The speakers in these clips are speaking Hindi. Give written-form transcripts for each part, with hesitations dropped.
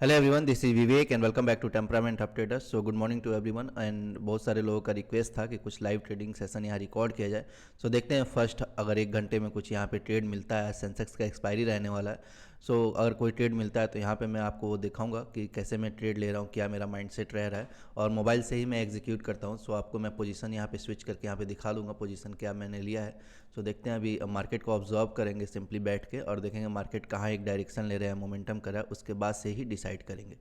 Hello everyone, this is Vivek and welcome back to temperament of traders. So good morning to everyone. And बहुत सारे लोगों का रिक्वेस्ट था कि कुछ लाइव ट्रेडिंग सेशन यहाँ रिकॉर्ड किया जाए। सो देखते हैं फर्स्ट अगर 1 घंटे में कुछ यहाँ पे ट्रेड मिलता है। सेंसेक्स का एक्सपायरी रहने वाला है। सो अगर कोई ट्रेड मिलता है तो यहाँ पे मैं आपको वो दिखाऊंगा कि कैसे मैं ट्रेड ले रहा हूँ, क्या मेरा माइंडसेट रह रहा है। और मोबाइल से ही मैं एग्जीक्यूट करता हूँ। सो आपको मैं पोजीशन यहाँ पे स्विच करके यहाँ पे दिखा दूंगा पोजीशन क्या मैंने लिया है। सो देखते हैं, अभी मार्केट को ऑब्जर्व करेंगे सिंपली बैठ के और देखेंगे मार्केट कहाँ एक डायरेक्शन ले रहे हैं, मोमेंटम कर रहा है, उसके बाद से ही डिसाइड करेंगे।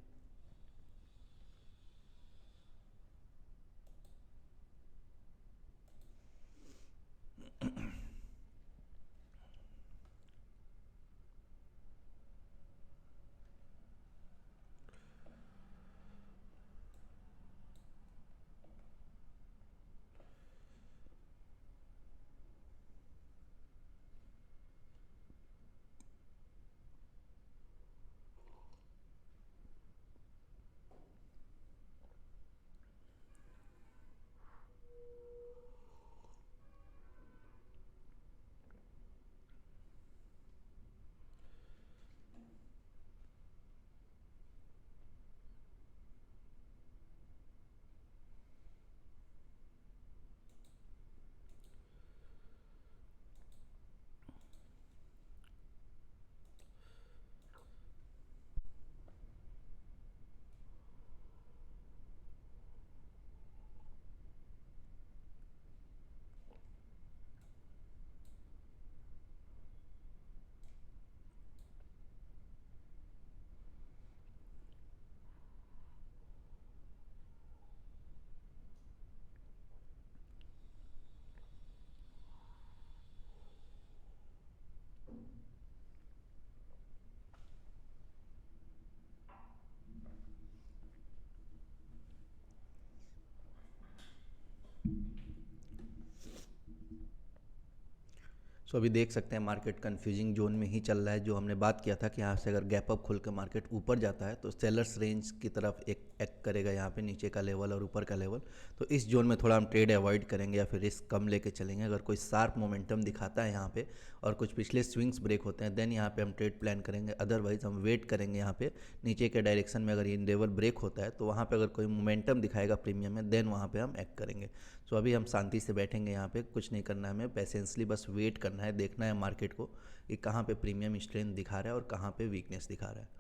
सो अभी देख सकते हैं मार्केट कंफ्यूजिंग जोन में ही चल रहा है। जो हमने बात किया था कि यहाँ से अगर गैप अप खुल के मार्केट ऊपर जाता है तो सेलर्स रेंज की तरफ एक एक्ट करेगा, यहाँ पे नीचे का लेवल और ऊपर का लेवल। तो इस जोन में थोड़ा हम ट्रेड अवॉइड करेंगे या फिर रिस्क कम लेके चलेंगे। अगर कोई शार्प मोमेंटम दिखाता है यहाँ पे और कुछ पिछले स्विंग्स ब्रेक होते हैं, देन यहाँ पे हम ट्रेड प्लान करेंगे। अदरवाइज हम वेट करेंगे यहाँ पे नीचे के डायरेक्शन में। अगर ये लेवल ब्रेक होता है तो वहाँ पे अगर कोई मोमेंटम दिखाएगा प्रीमियम में, देन वहाँ पे हम एक्ट करेंगे। सो अभी हम शांति से बैठेंगे, यहाँ पे कुछ नहीं करना है, हमें पेशेंसली बस वेट करना है, देखना है मार्केट को कि कहाँ पे प्रीमियम स्ट्रेंथ दिखा रहा है और कहाँ पे वीकनेस दिखा रहा है।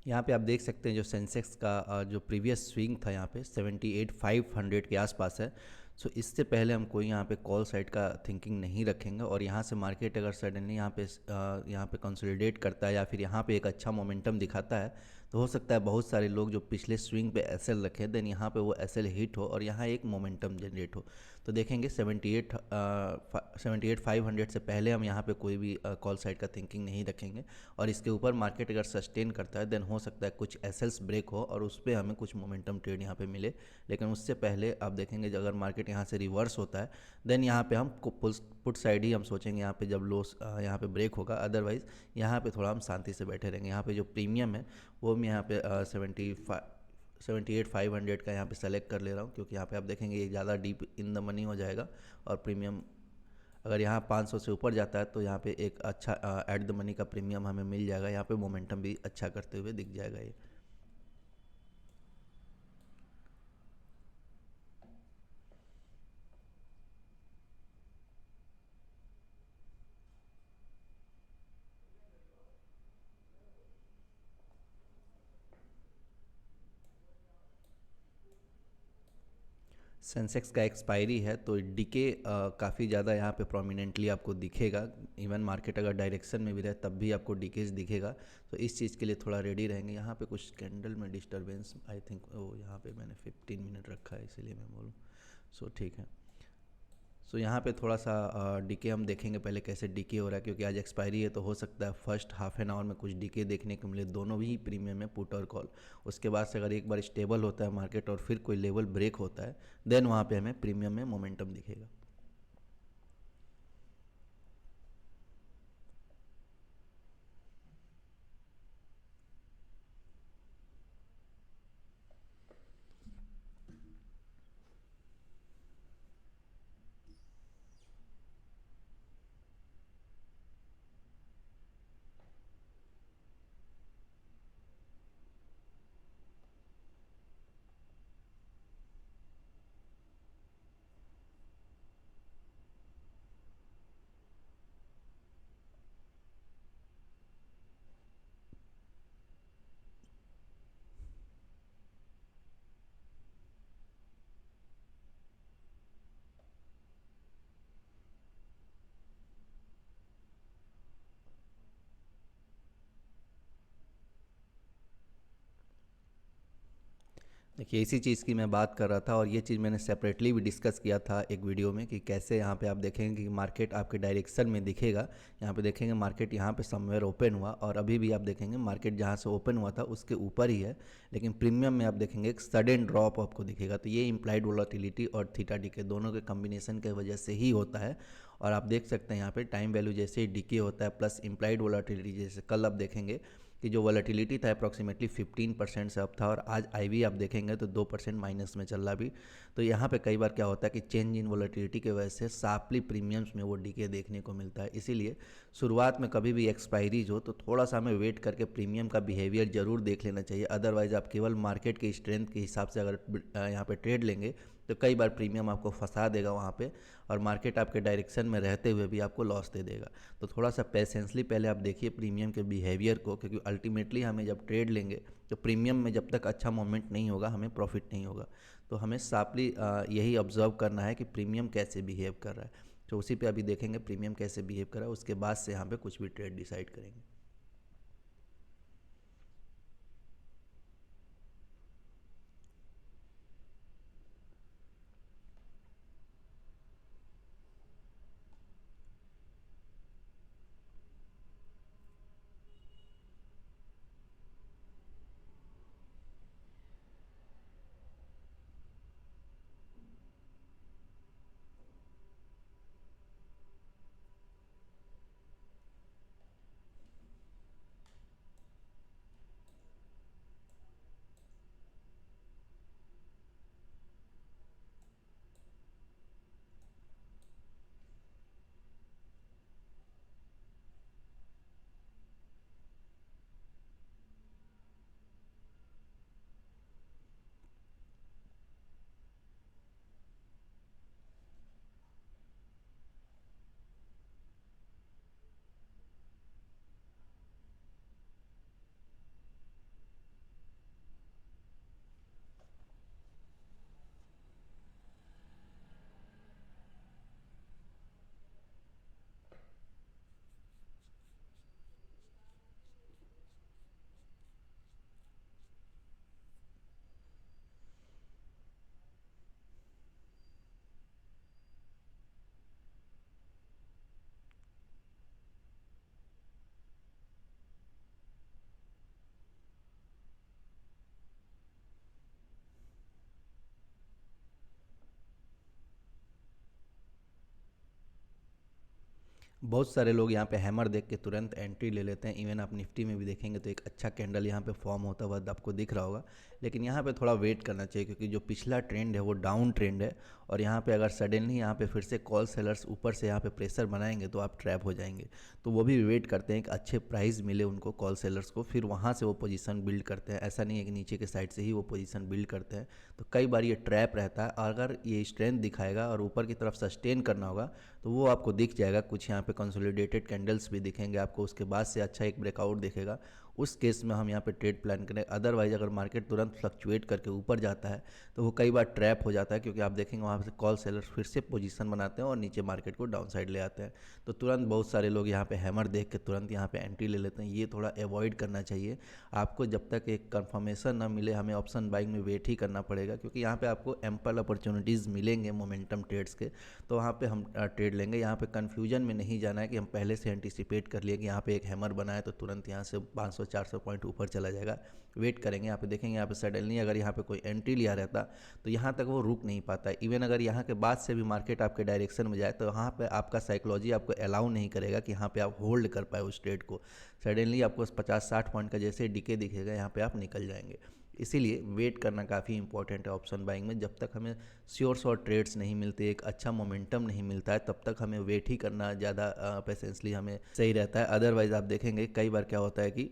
यहाँ पे आप देख सकते हैं जो सेंसेक्स का जो प्रीवियस स्विंग था यहाँ पे 78,500 के आसपास है। सो इससे पहले हम कोई यहाँ पे कॉल साइड का थिंकिंग नहीं रखेंगे, और यहाँ से मार्केट अगर सडनली यहाँ पे कंसोलिडेट करता है या फिर यहाँ पे एक अच्छा मोमेंटम दिखाता है, तो हो सकता है बहुत सारे लोग जो पिछले स्विंग पे एसएल रखे देन यहाँ पे वो एसएल हिट हो और यहाँ एक मोमेंटम जनरेट हो। तो देखेंगे 78,500 से पहले हम यहाँ पे कोई भी कॉल साइड का थिंकिंग नहीं रखेंगे, और इसके ऊपर मार्केट अगर सस्टेन करता है देन हो सकता है कुछ एसएल्स ब्रेक हो और उस पर हमें कुछ मोमेंटम ट्रेड यहाँ पे मिले। लेकिन उससे पहले आप देखेंगे जब अगर मार्केट यहाँ से रिवर्स होता है देन यहाँ पे हम पुट साइड ही हम सोचेंगे यहाँ पे जब लो यहाँ पे ब्रेक होगा। अदरवाइज़ यहाँ पे थोड़ा हम शांति से बैठे रहेंगे। यहाँ पे जो प्रीमियम है वो मैं यहाँ पे 78,500 का यहाँ पे सेलेक्ट कर ले रहा हूँ, क्योंकि यहाँ पे आप देखेंगे ये ज़्यादा डीप इन द मनी हो जाएगा। और प्रीमियम अगर यहाँ 500 से ऊपर जाता है तो यहाँ पे एक अच्छा एट द मनी का प्रीमियम हमें मिल जाएगा। यहाँ पे मोमेंटम भी अच्छा करते हुए दिख जाएगा ये। सेंसेक्स का एक्सपायरी है तो डीके काफ़ी ज़्यादा यहाँ पे प्रोमिनेंटली आपको दिखेगा। इवन मार्केट अगर डायरेक्शन में भी रहे तब भी आपको डीकेज दिखेगा। तो इस चीज़ के लिए थोड़ा रेडी रहेंगे। यहाँ पे कुछ कैंडल में डिस्टर्बेंस आई थिंक, वो यहाँ पे मैंने 15 मिनट रखा है इसीलिए मैं बोलूँ। सो ठीक है। सो यहाँ पे थोड़ा सा डीके हम देखेंगे पहले कैसे डीके हो रहा है, क्योंकि आज एक्सपायरी है तो हो सकता है फर्स्ट हाफ एन आवर में कुछ डीके देखने को मिले, दोनों भी प्रीमियम में पुट और कॉल। उसके बाद से अगर एक बार स्टेबल होता है मार्केट और फिर कोई लेवल ब्रेक होता है देन वहाँ पे हमें प्रीमियम में मोमेंटम दिखेगा। देखिए इसी चीज़ की मैं बात कर रहा था, और ये चीज़ मैंने सेपरेटली भी डिस्कस किया था एक वीडियो में कि कैसे यहाँ पे आप देखेंगे कि मार्केट आपके डायरेक्शन में दिखेगा। यहाँ पे देखेंगे मार्केट यहाँ पे समवेयर ओपन हुआ, और अभी भी आप देखेंगे मार्केट जहाँ से ओपन हुआ था उसके ऊपर ही है, लेकिन प्रीमियम में आप देखेंगे एक सडन ड्रॉप आपको दिखेगा। तो ये इम्प्लाइड वोलाटिलिटी और थीटा डीके दोनों के कम्बिनेशन के वजह से ही होता है। और आप देख सकते हैं यहाँ पे टाइम वैल्यू जैसे ही डीके होता है प्लस इम्प्लाइड वोलाटिलिटी, जैसे कल आप देखेंगे कि जो वॉलेटिलिटी था अप्रॉक्सीमेटली 15% से अप था, और आज आईवी आप देखेंगे तो 2% माइनस में चल रहा भी। तो यहाँ पे कई बार क्या होता है कि चेंज इन वॉलेटिलिटी की वजह से शार्पली प्रीमियम्स में वो डीके देखने को मिलता है। इसीलिए शुरुआत में कभी भी एक्सपायरीज हो तो थोड़ा सा हमें वेट करके प्रीमियम का बिहेवियर जरूर देख लेना चाहिए। अदरवाइज आप केवल मार्केट के स्ट्रेंथ के हिसाब से अगर यहाँ पे ट्रेड लेंगे तो कई बार प्रीमियम आपको फंसा देगा वहाँ पे, और मार्केट आपके डायरेक्शन में रहते हुए भी आपको लॉस दे देगा। तो थोड़ा सा पेशेंसली पहले आप देखिए प्रीमियम के बिहेवियर को, क्योंकि अल्टीमेटली हमें जब ट्रेड लेंगे तो प्रीमियम में जब तक अच्छा मोमेंट नहीं होगा हमें प्रॉफिट नहीं होगा। तो हमें सापली यही ऑब्जर्व करना है कि प्रीमियम कैसे बिहेव कर रहा है। तो उसी पे अभी देखेंगे प्रीमियम कैसे बिहेव कर रहा है, उसके बाद से यहाँ पे कुछ भी ट्रेड डिसाइड करेंगे। बहुत सारे लोग यहाँ पे हैमर देख के तुरंत एंट्री ले लेते हैं। इवन आप निफ्टी में भी देखेंगे तो एक अच्छा कैंडल यहाँ पे फॉर्म होता हुआ आपको दिख रहा होगा, लेकिन यहाँ पे थोड़ा वेट करना चाहिए क्योंकि जो पिछला ट्रेंड है वो डाउन ट्रेंड है। और यहाँ पे अगर सडनली यहाँ पे फिर से कॉल सेलर्स ऊपर से यहाँ पे प्रेशर बनाएंगे तो आप ट्रैप हो जाएंगे। तो वो भी वेट करते हैं कि अच्छे प्राइस मिले उनको कॉल सेलर्स को, फिर वहाँ से वो पोजीशन बिल्ड करते हैं। ऐसा नहीं है कि नीचे के साइड से ही वो पोजीशन बिल्ड करते हैं। तो कई बार ये ट्रैप रहता है, और अगर ये स्ट्रेंथ दिखाएगा और ऊपर की तरफ सस्टेन करना होगा तो वो आपको दिख जाएगा। कुछ यहाँ पे कंसोलिडेटेड कैंडल्स भी दिखेंगे आपको, उसके बाद से अच्छा एक ब्रेकआउट दिखेगा। उस केस में हम यहाँ पे ट्रेड प्लान करें। अदरवाइज अगर मार्केट तुरंत फ्लक्चुएट करके ऊपर जाता है तो वो कई बार ट्रैप हो जाता है, क्योंकि आप देखेंगे वहाँ से कॉल सेलर्स फिर से पोजीशन बनाते हैं और नीचे मार्केट को डाउन साइड ले आते हैं। तो तुरंत बहुत सारे लोग यहाँ पे हैमर देख के तुरंत यहाँ पे एंट्री ले लेते हैं। ये थोड़ा अवॉइड करना चाहिए आपको। जब तक एक कंफर्मेशन ना मिले हमें ऑप्शन बाइंग में वेट ही करना पड़ेगा, क्योंकि यहाँ पे आपको एम्पल अपॉर्चुनिटीज़ मिलेंगे मोमेंटम ट्रेड्स के, तो वहाँ पे हम ट्रेड लेंगे। यहाँ पे कन्फ्यूजन में नहीं जाना है कि हम पहले से एंटिसिपेट कर लिए कि यहाँ पे एक हैमर बना है तो तुरंत यहाँ से 500-400 पॉइंट ऊपर चला जाएगा। वेट करेंगे। यहाँ पे देखेंगे यहाँ पे सडनली अगर यहाँ पे कोई एंट्री लिया रहता तो यहाँ तक वो रुक नहीं पाता। इवन अगर यहाँ के बाद से भी मार्केट आपके डायरेक्शन में जाए तो यहाँ पे आपका साइकोलॉजी आपको अलाउ नहीं करेगा कि यहाँ पे आप होल्ड कर पाए उस ट्रेड को। सडनली आपको 50-60 पॉइंट का जैसे डीके दिखेगा यहाँ पे आप निकल जाएंगे। इसीलिए वेट करना काफ़ी इंपॉर्टेंट है ऑप्शन बाइंग में। जब तक हमें श्योर ट्रेड्स नहीं मिलते, एक अच्छा मोमेंटम नहीं मिलता है, तब तक हमें वेट ही करना ज़्यादा पेशेंसली हमें सही रहता है। अदरवाइज़ आप देखेंगे कई बार क्या होता है कि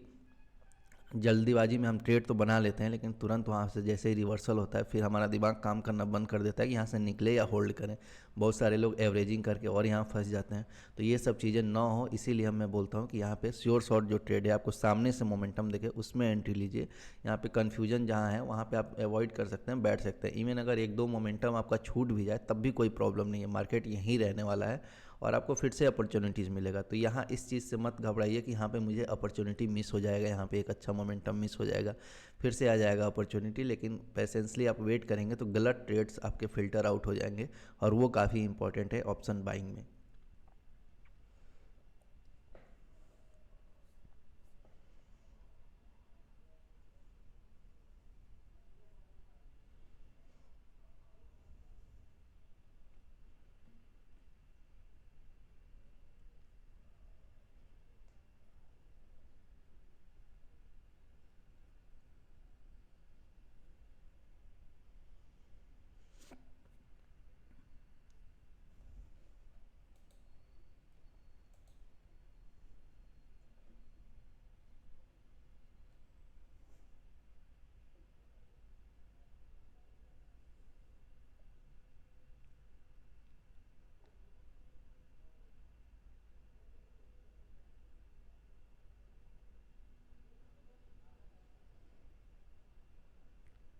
जल्दीबाजी में हम ट्रेड तो बना लेते हैं, लेकिन तुरंत वहाँ से जैसे ही रिवर्सल होता है फिर हमारा दिमाग काम करना बंद कर देता है कि यहाँ से निकले या होल्ड करें। बहुत सारे लोग एवरेजिंग करके और यहाँ फंस जाते हैं। तो ये सब चीज़ें ना हो, इसीलिए मैं बोलता हूँ कि यहाँ पे श्योर शॉट जो ट्रेड है आपको सामने से मोमेंटम देखे उसमें एंट्री लीजिए। यहाँ पे कन्फ्यूजन जहाँ है वहाँ पे आप अवॉइड कर सकते हैं, बैठ सकते हैं। इवन अगर 1-2 मोमेंटम आपका छूट भी जाए तब भी कोई प्रॉब्लम नहीं है, मार्केट यहीं रहने वाला है और आपको फिर से अपॉर्चुनिटीज़ मिलेगा। तो यहाँ इस चीज़ से मत घबराइए कि यहाँ पे मुझे अपॉर्चुनिटी मिस हो जाएगा, यहाँ पे एक अच्छा मोमेंटम मिस हो जाएगा, फिर से आ जाएगा अपॉर्चुनिटी। लेकिन पेशेंसली आप वेट करेंगे तो गलत ट्रेड्स आपके फ़िल्टर आउट हो जाएंगे, और वो काफ़ी इंपॉर्टेंट है ऑप्शन बाइंग में।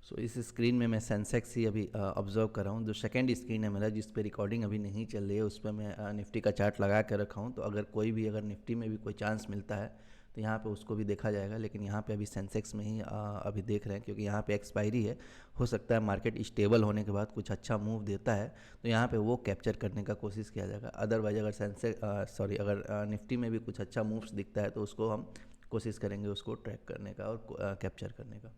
सो इस स्क्रीन में मैं सेंसेक्स ही अभी ऑब्जर्व कर रहा हूँ। जो सेकंड स्क्रीन है मेरा जिस पे रिकॉर्डिंग अभी नहीं चल रही है, उस पर मैं निफ्टी का चार्ट लगा के रखा हूँ। तो अगर कोई भी अगर निफ्टी में भी कोई चांस मिलता है तो यहाँ पे उसको भी देखा जाएगा। लेकिन यहाँ पे अभी सेंसेक्स में ही अभी देख रहे हैं, क्योंकि यहाँ पे एक्सपायरी है। हो सकता है मार्केट स्टेबल होने के बाद कुछ अच्छा मूव देता है तो यहाँ पे वो कैप्चर करने का कोशिश किया जाएगा। अदरवाइज अगर अगर निफ्टी में भी कुछ अच्छा मूव्स दिखता है तो उसको हम कोशिश करेंगे उसको ट्रैक करने का और कैप्चर करने का।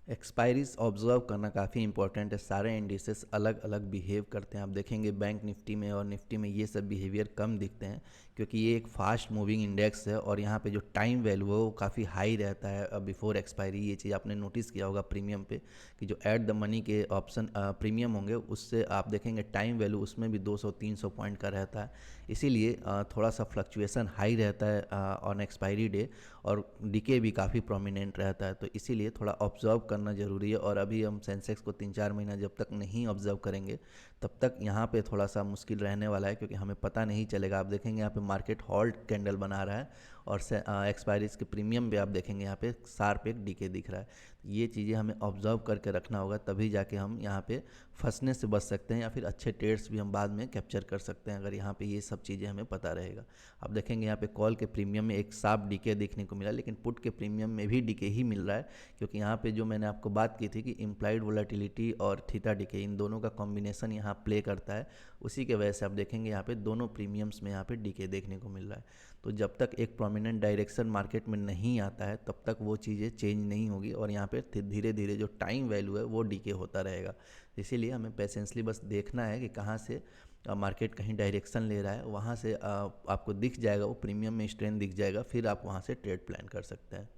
एक्सपायरीज ऑब्जर्व करना काफ़ी इंपॉर्टेंट है। सारे इंडिसेस अलग अलग बिहेव करते हैं। आप देखेंगे बैंक निफ्टी में और निफ्टी में ये सब बिहेवियर कम दिखते हैं, क्योंकि ये एक फास्ट मूविंग इंडेक्स है और यहाँ पे जो टाइम वैल्यू है वो काफ़ी हाई रहता है बिफोर एक्सपायरी। ये चीज़ आपने नोटिस किया होगा प्रीमियम पे, कि जो एट द मनी के ऑप्शन प्रीमियम होंगे उससे आप देखेंगे टाइम वैल्यू उसमें भी 200-300 पॉइंट का रहता है। इसीलिए थोड़ा सा फ्लक्चुएसन हाई रहता है ऑन एक्सपायरी डे, और डीके भी काफ़ी प्रोमिनेंट रहता है। तो इसीलिए थोड़ा ऑब्जर्व करना ज़रूरी है। और अभी हम सेंसेक्स को 3-4 महीना जब तक नहीं ऑब्जर्व करेंगे तब तक यहाँ पे थोड़ा सा मुश्किल रहने वाला है, क्योंकि हमें पता नहीं चलेगा। आप देखेंगे यहाँ पे मार्केट हॉल्ट कैंडल बना रहा है और एक्सपायरीज के प्रीमियम पे आप देखेंगे यहाँ पे शार्प एक डीके दिख रहा है। ये चीज़ें हमें ऑब्जर्व करके रखना होगा, तभी जाके हम यहाँ पे फंसने से बच सकते हैं, या फिर अच्छे ट्रेड्स भी हम बाद में कैप्चर कर सकते हैं अगर यहाँ पे ये सब चीज़ें हमें पता रहेगा। आप देखेंगे यहाँ पे कॉल के प्रीमियम में एक साफ डीके देखने को मिला, लेकिन पुट के प्रीमियम में भी डीके ही मिल रहा है, क्योंकि यहाँ पे जो मैंने आपको बात की थी कि इम्प्लाइड वोलेटिलिटी और थीटा डीके, इन दोनों का कॉम्बिनेशन यहाँ प्ले करता है, उसी के वजह से आप देखेंगे यहाँ पे दोनों प्रीमियम्स में यहाँ पे डीके देखने को मिल रहा है। तो जब तक एक प्रोमिनेंट डायरेक्शन मार्केट में नहीं आता है तब तक वो चीज़ें चेंज नहीं होगी, और यहाँ पे धीरे धीरे जो टाइम वैल्यू है वो डीके होता रहेगा। इसीलिए हमें पेशेंसली बस देखना है कि कहाँ से मार्केट कहीं डायरेक्शन ले रहा है, वहाँ से आपको दिख जाएगा, वो प्रीमियम में स्ट्रेंथ दिख जाएगा, फिर आप वहाँ से ट्रेड प्लान कर सकते हैं।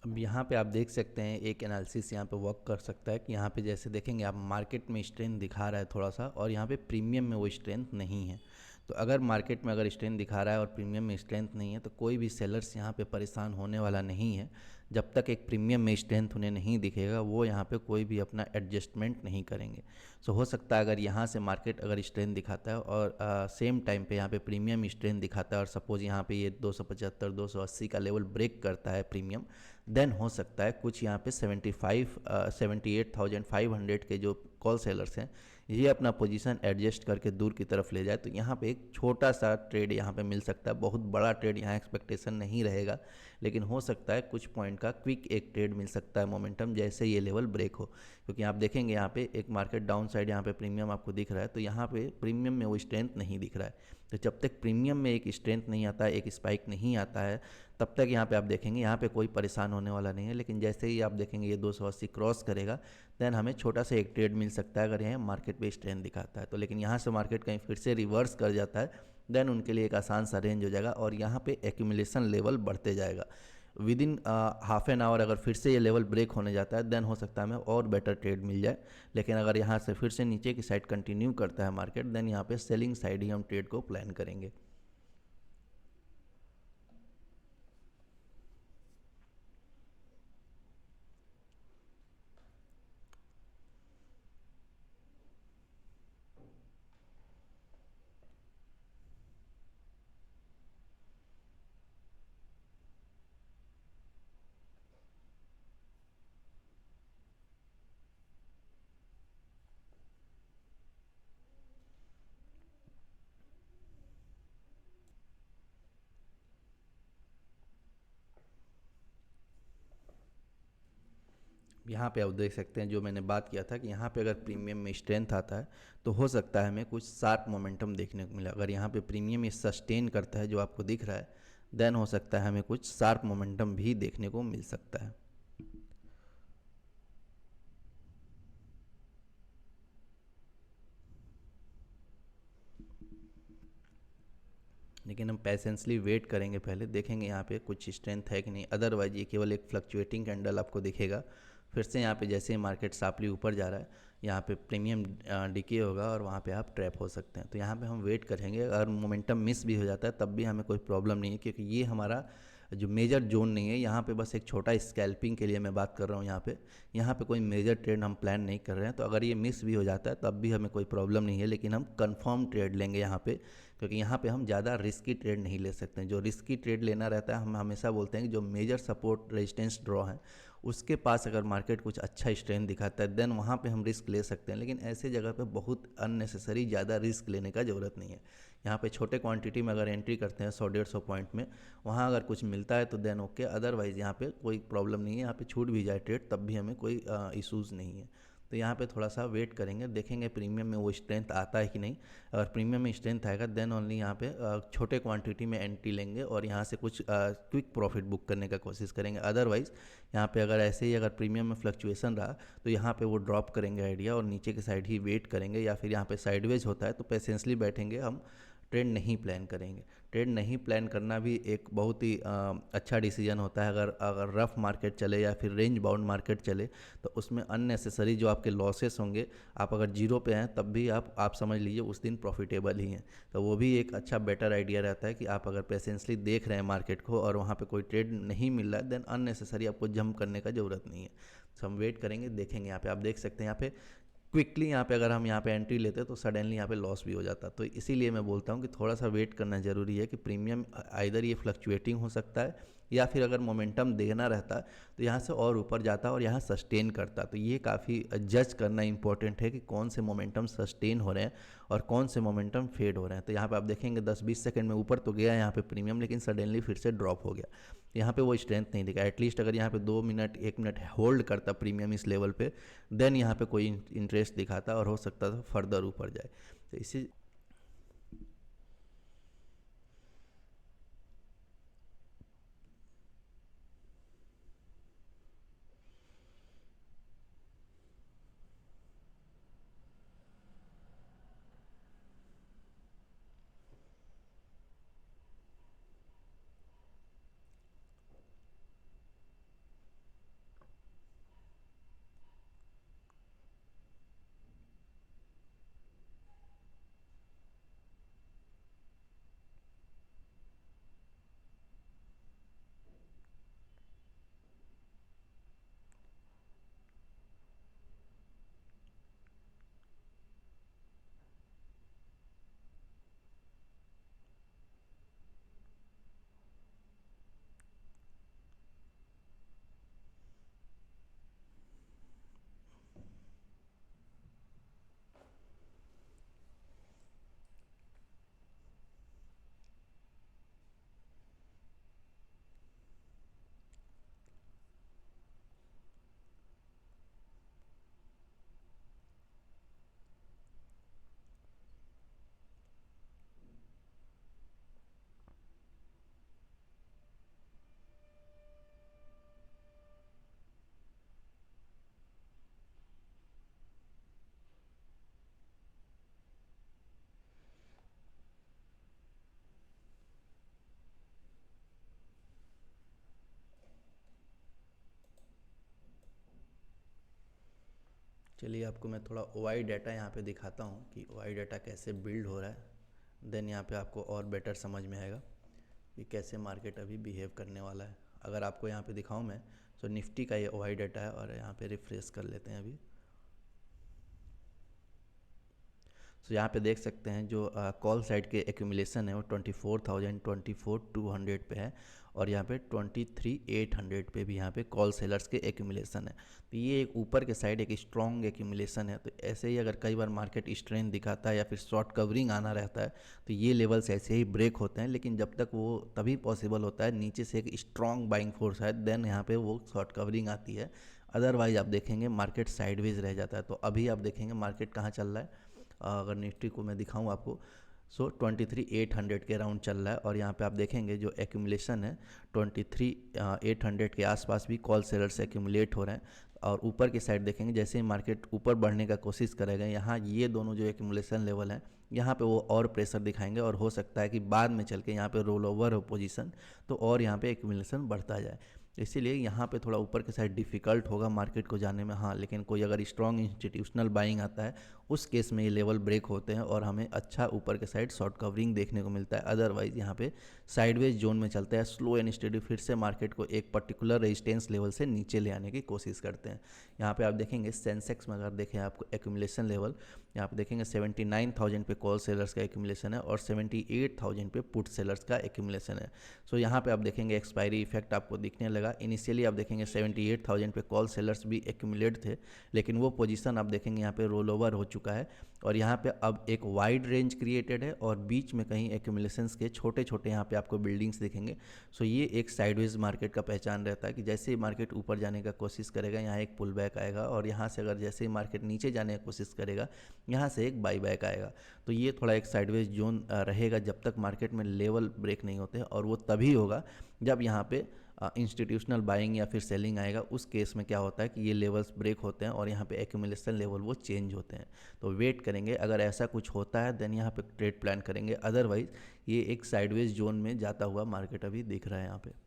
अब यहाँ पे आप देख सकते हैं एक एनालिसिस यहाँ पे वर्क कर सकता है कि यहाँ पे जैसे देखेंगे आप, मार्केट में स्ट्रेंथ दिखा रहा है थोड़ा सा, और यहाँ पे प्रीमियम में वो स्ट्रेंथ नहीं है। तो अगर मार्केट में अगर स्ट्रेंथ दिखा रहा है और प्रीमियम में स्ट्रेंथ नहीं है, तो कोई भी सेलर्स यहाँ पे परेशान होने वाला नहीं है। जब तक एक प्रीमियम में स्ट्रेंथ उन्हें नहीं दिखेगा, वो यहाँ पे कोई भी अपना एडजस्टमेंट नहीं करेंगे। सो हो सकता है अगर यहाँ से मार्केट अगर स्ट्रेंथ दिखाता है और सेम टाइम पे यहाँ पे प्रीमियम स्ट्रेंथ दिखाता है, और सपोज यहाँ पे ये 275 280 का लेवल ब्रेक करता है प्रीमियम, देन हो सकता है कुछ यहाँ पे 78,500 के जो कॉल सेलर्स हैं, ये अपना पोजीशन एडजस्ट करके दूर की तरफ ले जाए, तो यहाँ पे एक छोटा सा ट्रेड यहाँ पे मिल सकता है। बहुत बड़ा ट्रेड यहाँ एक्सपेक्टेशन नहीं रहेगा, लेकिन हो सकता है कुछ पॉइंट का क्विक एक ट्रेड मिल सकता है मोमेंटम, जैसे ये लेवल ब्रेक हो। क्योंकि आप देखेंगे यहाँ पे एक मार्केट डाउन साइड यहाँ पे प्रीमियम आपको दिख रहा है, तो यहाँ पे प्रीमियम में वो स्ट्रेंथ नहीं दिख रहा है। तो जब तक प्रीमियम में एक स्ट्रेंथ नहीं आता है, एक स्पाइक नहीं आता है, तब तक यहाँ पे आप देखेंगे यहाँ पे कोई परेशान होने वाला नहीं है। लेकिन जैसे ही आप देखेंगे ये 280 क्रॉस करेगा, देन हमें छोटा सा एक ट्रेड मिल सकता है अगर यह मार्केट पे स्ट्रेंथ दिखाता है तो। लेकिन यहाँ से मार्केट कहीं फिर से रिवर्स कर जाता है, देन उनके लिए एक आसान सा रेंज हो जाएगा और यहाँ पे एक्यूमुलेशन लेवल बढ़ते जाएगा। With in half an hour अगर फिर से ये लेवल ब्रेक होने जाता है, देन हो सकता है हमें और बेटर ट्रेड मिल जाए। लेकिन अगर यहाँ से फिर से नीचे की साइड कंटिन्यू करता है मार्केट, देन यहाँ पे सेलिंग साइड ही हम ट्रेड को प्लान करेंगे। यहाँ पे आप देख सकते हैं जो मैंने बात किया था कि यहाँ पे अगर प्रीमियम में स्ट्रेंथ आता है तो हो सकता है हमें कुछ शार्प मोमेंटम देखने को मिला। अगर यहाँ पे प्रीमियम ये सस्टेन करता है जो आपको दिख रहा है, देन हो सकता है हमें कुछ शार्प मोमेंटम भी देखने को मिल सकता है। लेकिन हम पैसेंसली वेट करेंगे, पहले देखेंगे यहाँ पे कुछ स्ट्रेंथ है कि नहीं। अदरवाइज ये केवल एक फ्लक्चुएटिंग कैंडल आपको दिखेगा। फिर से यहाँ पे जैसे ही मार्केट शार्पली ऊपर जा रहा है, यहाँ पे प्रीमियम डिके होगा और वहाँ पे आप ट्रैप हो सकते हैं। तो यहाँ पे हम वेट करेंगे। अगर मोमेंटम मिस भी हो जाता है तब भी हमें कोई प्रॉब्लम नहीं है, क्योंकि ये हमारा जो मेजर जोन नहीं है। यहाँ पे बस एक छोटा स्कैल्पिंग के लिए मैं बात कर रहा हूँ। यहाँ पे कोई मेजर ट्रेड हम प्लान नहीं कर रहे हैं। तो अगर ये मिस भी हो जाता है तब भी हमें कोई प्रॉब्लम नहीं है, लेकिन हम कंफर्म ट्रेड लेंगे यहाँ पे, क्योंकि यहाँ पे हम ज़्यादा रिस्की ट्रेड नहीं ले सकते हैं। जो रिस्की ट्रेड लेना रहता है, हम हमेशा बोलते हैं कि जो मेजर सपोर्ट रेजिस्टेंस ड्रॉ है उसके पास अगर मार्केट कुछ अच्छा स्ट्रेंथ दिखाता है, देन वहाँ पे हम रिस्क ले सकते हैं। लेकिन ऐसे जगह पे बहुत अननेसेसरी ज़्यादा रिस्क लेने का ज़रूरत नहीं है। यहाँ पे छोटे क्वांटिटी में अगर एंट्री करते हैं 100-150 पॉइंट में, वहाँ अगर कुछ मिलता है तो देन ओके, अदरवाइज़ यहाँ पे कोई प्रॉब्लम नहीं है। यहाँ पे छूट भी जाए ट्रेड तब भी हमें कोई इशूज़ नहीं है। तो यहाँ पे थोड़ा सा वेट करेंगे, देखेंगे प्रीमियम में वो स्ट्रेंथ आता है कि नहीं। अगर प्रीमियम में स्ट्रेंथ आएगा, देन ओनली यहाँ पे छोटे क्वांटिटी में एंट्री लेंगे और यहाँ से कुछ क्विक प्रॉफिट बुक करने का कोशिश करेंगे। अदरवाइज़ यहाँ पे अगर ऐसे ही अगर प्रीमियम में फ्लक्चुएशन रहा तो यहाँ पे वो ड्रॉप करेंगे आइडिया और नीचे की साइड ही वेट करेंगे, या फिर यहाँ पे साइडवेज होता है तो पेशेंसली बैठेंगे, हम ट्रेड नहीं प्लान करेंगे। ट्रेड नहीं प्लान करना भी एक बहुत ही अच्छा डिसीजन होता है। अगर अगर रफ मार्केट चले या फिर रेंज बाउंड मार्केट चले तो उसमें अननेसेसरी जो आपके लॉसेस होंगे, आप अगर जीरो पे हैं तब भी आप समझ लीजिए उस दिन प्रॉफिटेबल ही हैं। तो वो भी एक अच्छा बेटर आइडिया रहता है कि आप अगर पेशेंसली देख रहे हैं मार्केट को और वहाँ पे कोई ट्रेड नहीं मिल रहा है, देन अननेसेसरी आपको जंप करने का ज़रूरत नहीं है। तो हम वेट करेंगे, देखेंगे। यहाँ पे आप देख सकते हैं, यहाँ पे क्विकली यहाँ पे अगर हम यहाँ पे एंट्री लेते हैं तो सडनली यहाँ पे लॉस भी हो जाता। तो इसीलिए मैं बोलता हूँ कि थोड़ा सा वेट करना ज़रूरी है कि प्रीमियम आइदर ये फ्लक्चुएटिंग हो सकता है, या फिर अगर मोमेंटम देना रहता तो यहाँ से और ऊपर जाता और यहाँ सस्टेन करता। तो ये काफ़ी जज करना इंपॉर्टेंट है कि कौन से मोमेंटम सस्टेन हो रहे हैं और कौन से मोमेंटम फेड हो रहे हैं। तो यहाँ पे आप देखेंगे 10-20 सेकंड में ऊपर तो गया यहाँ पे प्रीमियम, लेकिन सडनली फिर से ड्रॉप हो गया। यहाँ पे वो स्ट्रेंथ नहीं दिखा। एटलीस्ट अगर यहाँ पे 2 मिनट 1 मिनट होल्ड करता प्रीमियम इस लेवल पे, देन यहाँ पे कोई इंटरेस्ट दिखाता और हो सकता था फर्दर ऊपर जाए। तो इसी चलिए आपको मैं थोड़ा OI डाटा यहाँ पे दिखाता हूँ कि OI डाटा कैसे बिल्ड हो रहा है। देन यहाँ पे आपको और बेटर समझ में आएगा कि कैसे मार्केट अभी बिहेव करने वाला है। अगर आपको यहाँ पे दिखाऊँ मैं, तो निफ्टी का ये OI डाटा है और यहाँ पे रिफ्रेश कर लेते हैं अभी। तो यहाँ पे देख सकते हैं जो कॉल साइड के एक्यूमुलेशन है वो 24,200 पे है, और यहाँ पे 23,800 पे भी यहाँ पे कॉल सेलर्स के एक्यूमुलेशन है। तो ये एक ऊपर के साइड एक स्ट्रॉन्ग एक्यूमुलेशन है। तो ऐसे ही अगर कई बार मार्केट स्ट्रेंथ दिखाता है या फिर शॉर्ट कवरिंग आना रहता है तो ये लेवल्स ऐसे ही ब्रेक होते हैं, लेकिन जब तक वो तभी पॉसिबल होता है नीचे से एक स्ट्रॉन्ग बाइंग फोर्स है, देन यहाँ पे वो शॉर्ट कवरिंग आती है। अदरवाइज आप देखेंगे मार्केट साइडवेज रह जाता है। तो अभी आप देखेंगे मार्केट कहाँ चल रहा है, अगर निफ्टी को मैं दिखाऊं आपको, 23,800 के अराउंड चल रहा है। और यहाँ पे आप देखेंगे जो एक्यूमुलेशन है 23,800 के आसपास भी कॉल सेलर्स एक्यूमुलेट हो रहे हैं। और ऊपर की साइड देखेंगे जैसे ही मार्केट ऊपर बढ़ने का कोशिश करेगा, यहाँ ये दोनों जो एक्यूमुलेशन लेवल हैं यहाँ पे वो और प्रेशर दिखाएंगे, और हो सकता है कि बाद में चल के यहाँ पे रोल ओवर हो पोजीशन, तो और यहाँ पे एक्यूमुलेशन बढ़ता जाए। इसीलिए यहाँ पे थोड़ा ऊपर के साइड डिफ़िकल्ट होगा मार्केट को जाने में। हाँ, लेकिन कोई अगर स्ट्रॉन्ग इंस्टीट्यूशनल बाइंग आता है उस केस में ये लेवल ब्रेक होते हैं और हमें अच्छा ऊपर के साइड शॉर्ट कवरिंग देखने को मिलता है। अदरवाइज यहाँ पे साइडवेज जोन में चलता है, स्लो एंड स्टेडी फिर से मार्केट को एक पर्टिकुलर रेजिस्टेंस लेवल से नीचे ले आने की कोशिश करते हैं। यहाँ पे आप देखेंगे सेंसेक्स में अगर देखें आपको एक्यूमुलेशन लेवल, यहाँ पे देखेंगे 79,000 पे कॉल सेलर्स का एक्यूमुलेशन है और 78,000 पे पुट सेलर्स का एक्यूमुलेशन है। सो यहाँ पे आप देखेंगे एक्सपायरी इफेक्ट आपको दिखने लगा। इनिशियली आप देखेंगे 78,000 पे कॉल सेलर्स भी एक्यूमुलेट थे, लेकिन वो पोजीशन आप देखेंगे यहाँ पे रोल ओवर हो चुका है, और यहाँ पे अब एक वाइड रेंज क्रिएटेड है और बीच में कहीं एक्यूमुलेशंस के छोटे छोटे यहाँ पे आपको बिल्डिंग्स दिखेंगे। सो ये एक साइडवेज मार्केट का पहचान रहता है कि जैसे ही मार्केट ऊपर जाने का कोशिश करेगा यहाँ एक पुल बैक आएगा, और यहाँ से अगर जैसे ही मार्केट नीचे जाने की कोशिश करेगा यहाँ से एक बाई बैक आएगा। तो ये थोड़ा एक साइडवेज जोन रहेगा जब तक मार्केट में लेवल ब्रेक नहीं होते, और वो तभी होगा जब यहाँ पे इंस्टीट्यूशनल बाइंग या फिर सेलिंग आएगा। उस केस में क्या होता है कि ये लेवल्स ब्रेक होते हैं और यहाँ पे एक्यूमुलेशन लेवल वो चेंज होते हैं। तो वेट करेंगे, अगर ऐसा कुछ होता है देन यहाँ पे ट्रेड प्लान करेंगे, अदरवाइज ये एक साइडवेज जोन में जाता हुआ मार्केट अभी दिख रहा है यहाँ पे।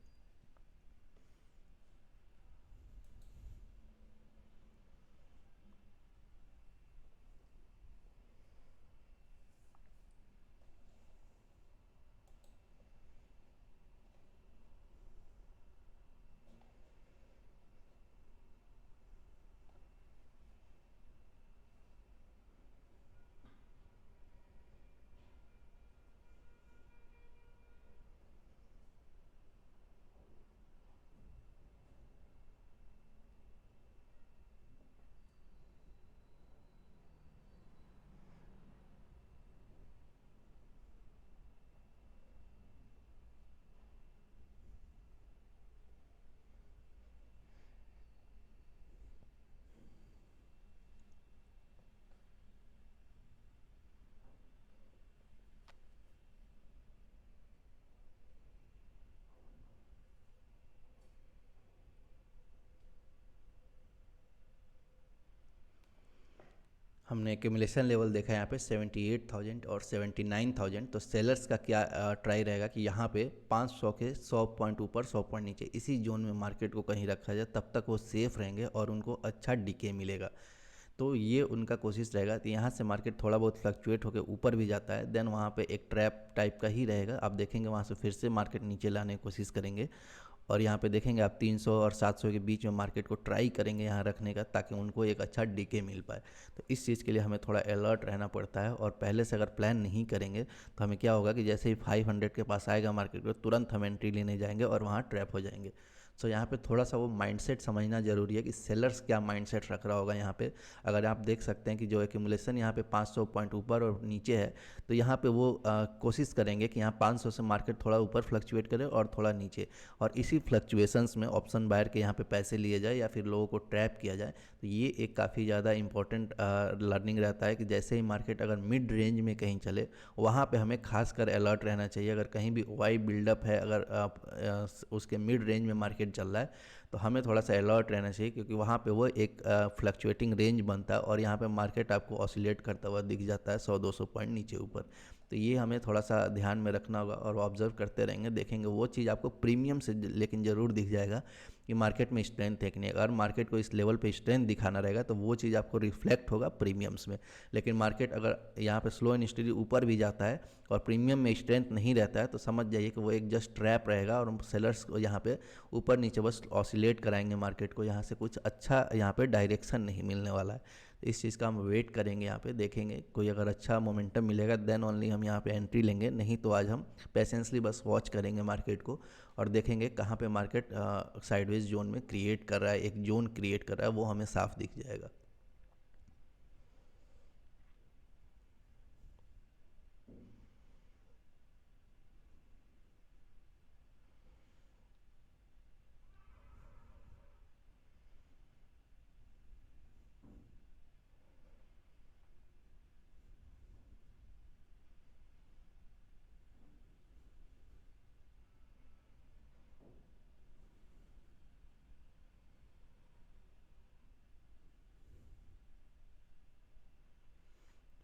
हमने एक्यूमुलेशन लेवल देखा है यहाँ पे 78,000 और 79,000। तो सेलर्स का क्या ट्राई रहेगा कि यहाँ पे 500 के 100 पॉइंट ऊपर 100 पॉइंट नीचे इसी जोन में मार्केट को कहीं रखा जाए, तब तक वो सेफ रहेंगे और उनको अच्छा डीके मिलेगा। तो ये उनका कोशिश रहेगा। तो यहाँ से मार्केट थोड़ा बहुत फ्लक्चुएट होकर ऊपर भी जाता है, देन वहाँ पे एक ट्रैप टाइप का ही रहेगा। आप देखेंगे वहाँ से फिर से मार्केट नीचे लाने की कोशिश करेंगे, और यहाँ पे देखेंगे आप 300 और 700 के बीच में मार्केट को ट्राई करेंगे यहाँ रखने का, ताकि उनको एक अच्छा डीके मिल पाए। तो इस चीज़ के लिए हमें थोड़ा अलर्ट रहना पड़ता है, और पहले से अगर प्लान नहीं करेंगे तो हमें क्या होगा कि जैसे ही 500 के पास आएगा मार्केट को, तुरंत हम एंट्री लेने जाएंगे और वहाँ ट्रैप हो जाएंगे। सो यहाँ पे थोड़ा सा वो माइंडसेट समझना जरूरी है कि सेलर्स क्या माइंडसेट रख रहा होगा यहाँ पे। अगर आप देख सकते हैं कि जो एक्यूमुलेशन यहाँ पे 500 पॉइंट ऊपर और नीचे है, तो यहाँ पे वो कोशिश करेंगे कि यहाँ 500 से मार्केट थोड़ा ऊपर फ्लक्चुएट करे और थोड़ा नीचे, और इसी फ्लक्चुएशंस में ऑप्शन बायर के यहाँ पे पैसे लिए जाए या फिर लोगों को ट्रैप किया जाए। तो ये एक काफ़ी ज़्यादा इंपॉर्टेंट लर्निंग रहता है कि जैसे ही मार्केट अगर मिड रेंज में कहीं चले, वहाँ पे हमें खासकर अलर्ट रहना चाहिए। अगर कहीं भी वाई बिल्डअप है, अगर उसके मिड रेंज में मार्केट चल रहा है, तो हमें थोड़ा सा अलर्ट रहना चाहिए, क्योंकि वहाँ पे वो एक फ्लक्चुएटिंग रेंज बनता है और यहाँ पे मार्केट आपको ऑसिलेट करता हुआ दिख जाता है 100-200 पॉइंट नीचे ऊपर। तो ये हमें थोड़ा सा ध्यान में रखना होगा और ऑब्जर्व करते रहेंगे, देखेंगे वो चीज़ आपको प्रीमियम से लेकिन ज़रूर दिख जाएगा कि मार्केट में स्ट्रेंथ है कि नहीं। अगर मार्केट को इस लेवल पे स्ट्रेंथ दिखाना रहेगा तो वो चीज़ आपको रिफ्लेक्ट होगा प्रीमियम्स में। लेकिन मार्केट अगर यहाँ पे स्लो एंड स्टडी ऊपर भी जाता है और प्रीमियम में स्ट्रेंथ नहीं रहता है तो समझ जाइए कि वो एक जस्ट ट्रैप रहेगा और सेलर्स को यहाँ पे ऊपर नीचे बस ऑसिलेट कराएंगे मार्केट को, यहाँ से कुछ अच्छा यहाँ पे डायरेक्शन नहीं मिलने वाला है। तो इस चीज़ का हम वेट करेंगे, यहाँ पे देखेंगे कोई अगर अच्छा मोमेंटम मिलेगा देन ओनली हम यहाँ पे एंट्री लेंगे, नहीं तो आज हम पेशेंसली बस वॉच करेंगे मार्केट को और देखेंगे कहाँ पे मार्केट साइडवेज जोन में क्रिएट कर रहा है, एक जोन क्रिएट कर रहा है, वो हमें साफ दिख जाएगा।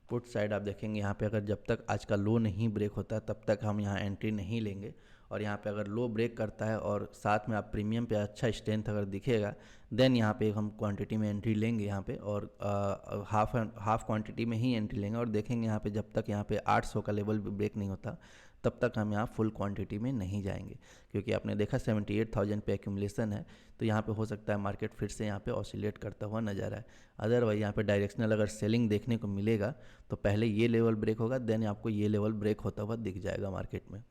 पुट साइड आप देखेंगे यहाँ पे अगर जब तक आज का लो नहीं ब्रेक होता तब तक हम यहाँ एंट्री नहीं लेंगे, और यहाँ पे अगर लो ब्रेक करता है और साथ में आप प्रीमियम पे अच्छा स्ट्रेंथ अगर दिखेगा देन यहाँ पे हम क्वांटिटी में एंट्री लेंगे यहाँ पे, और हाफ क्वांटिटी में ही एंट्री लेंगे और देखेंगे यहाँ पे जब तक यहाँ पे 800 का लेवल भी ब्रेक नहीं होता तब तक हम यहाँ फुल क्वांटिटी में नहीं जाएंगे, क्योंकि आपने देखा 78,000 पे एक्यूमुलेशन है, तो यहाँ पे हो सकता है मार्केट फिर से यहाँ पे ऑसिलेट करता हुआ नजर आए। अदरवाइज यहाँ पे डायरेक्शनल अगर सेलिंग देखने को मिलेगा तो पहले ये लेवल ब्रेक होगा देन आपको ये लेवल ब्रेक होता हुआ दिख जाएगा मार्केट में।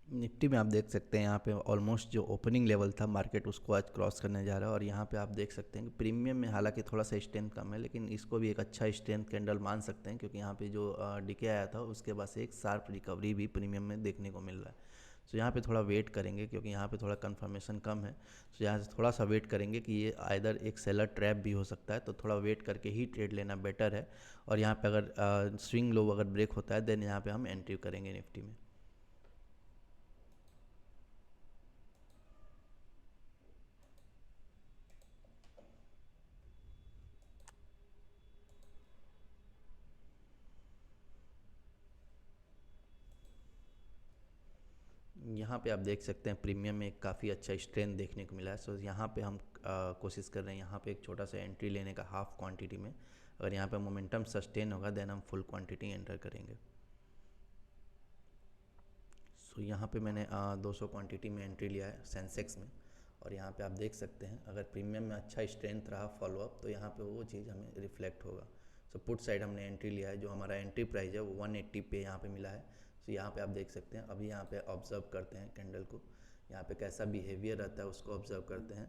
निफ्टी में आप देख सकते हैं यहाँ पे ऑलमोस्ट जो ओपनिंग लेवल था मार्केट उसको आज क्रॉस करने जा रहा है, और यहाँ पे आप देख सकते हैं कि प्रीमियम में हालांकि थोड़ा सा स्ट्रेंथ कम है लेकिन इसको भी एक अच्छा स्ट्रेंथ कैंडल मान सकते हैं, क्योंकि यहाँ पे जो डीके आया था उसके बाद से एक शार्प रिकवरी भी प्रीमियम में देखने को मिल रहा है। सो यहाँ पे थोड़ा वेट करेंगे क्योंकि यहाँ पे थोड़ा कंफर्मेशन कम है, सो यहाँ से थोड़ा सा वेट करेंगे कि ये आइदर एक सेलर ट्रैप भी हो सकता है, तो थोड़ा वेट करके ही ट्रेड लेना बेटर है। और यहाँ पे अगर स्विंग लो अगर ब्रेक होता है देन यहाँ पे हम एंट्री करेंगे निफ्टी में। यहाँ पे आप देख सकते हैं प्रीमियम में काफ़ी अच्छा स्ट्रेंथ देखने को मिला है, सो यहाँ पे हम कोशिश कर रहे हैं यहाँ पे एक छोटा सा एंट्री लेने का हाफ क्वांटिटी में। अगर यहाँ पे मोमेंटम सस्टेन होगा देन हम फुल क्वांटिटी एंटर करेंगे। सो यहाँ पे मैंने 200 क्वांटिटी में एंट्री लिया है सेंसेक्स में, और यहाँ पे आप देख सकते हैं अगर प्रीमियम में अच्छा स्ट्रेंथ रहा फॉलोअप तो यहाँ पे वो चीज़ हमें रिफ्लेक्ट होगा। सो पुट साइड हमने एंट्री लिया है, जो हमारा एंट्री प्राइस है वो 180 पे यहाँ पे मिला है। सो यहाँ पे आप देख सकते हैं। अभी यहाँ पे ऑब्जर्व करते हैं कैंडल को, यहाँ पे कैसा बिहेवियर रहता है उसको ऑब्जर्व करते हैं।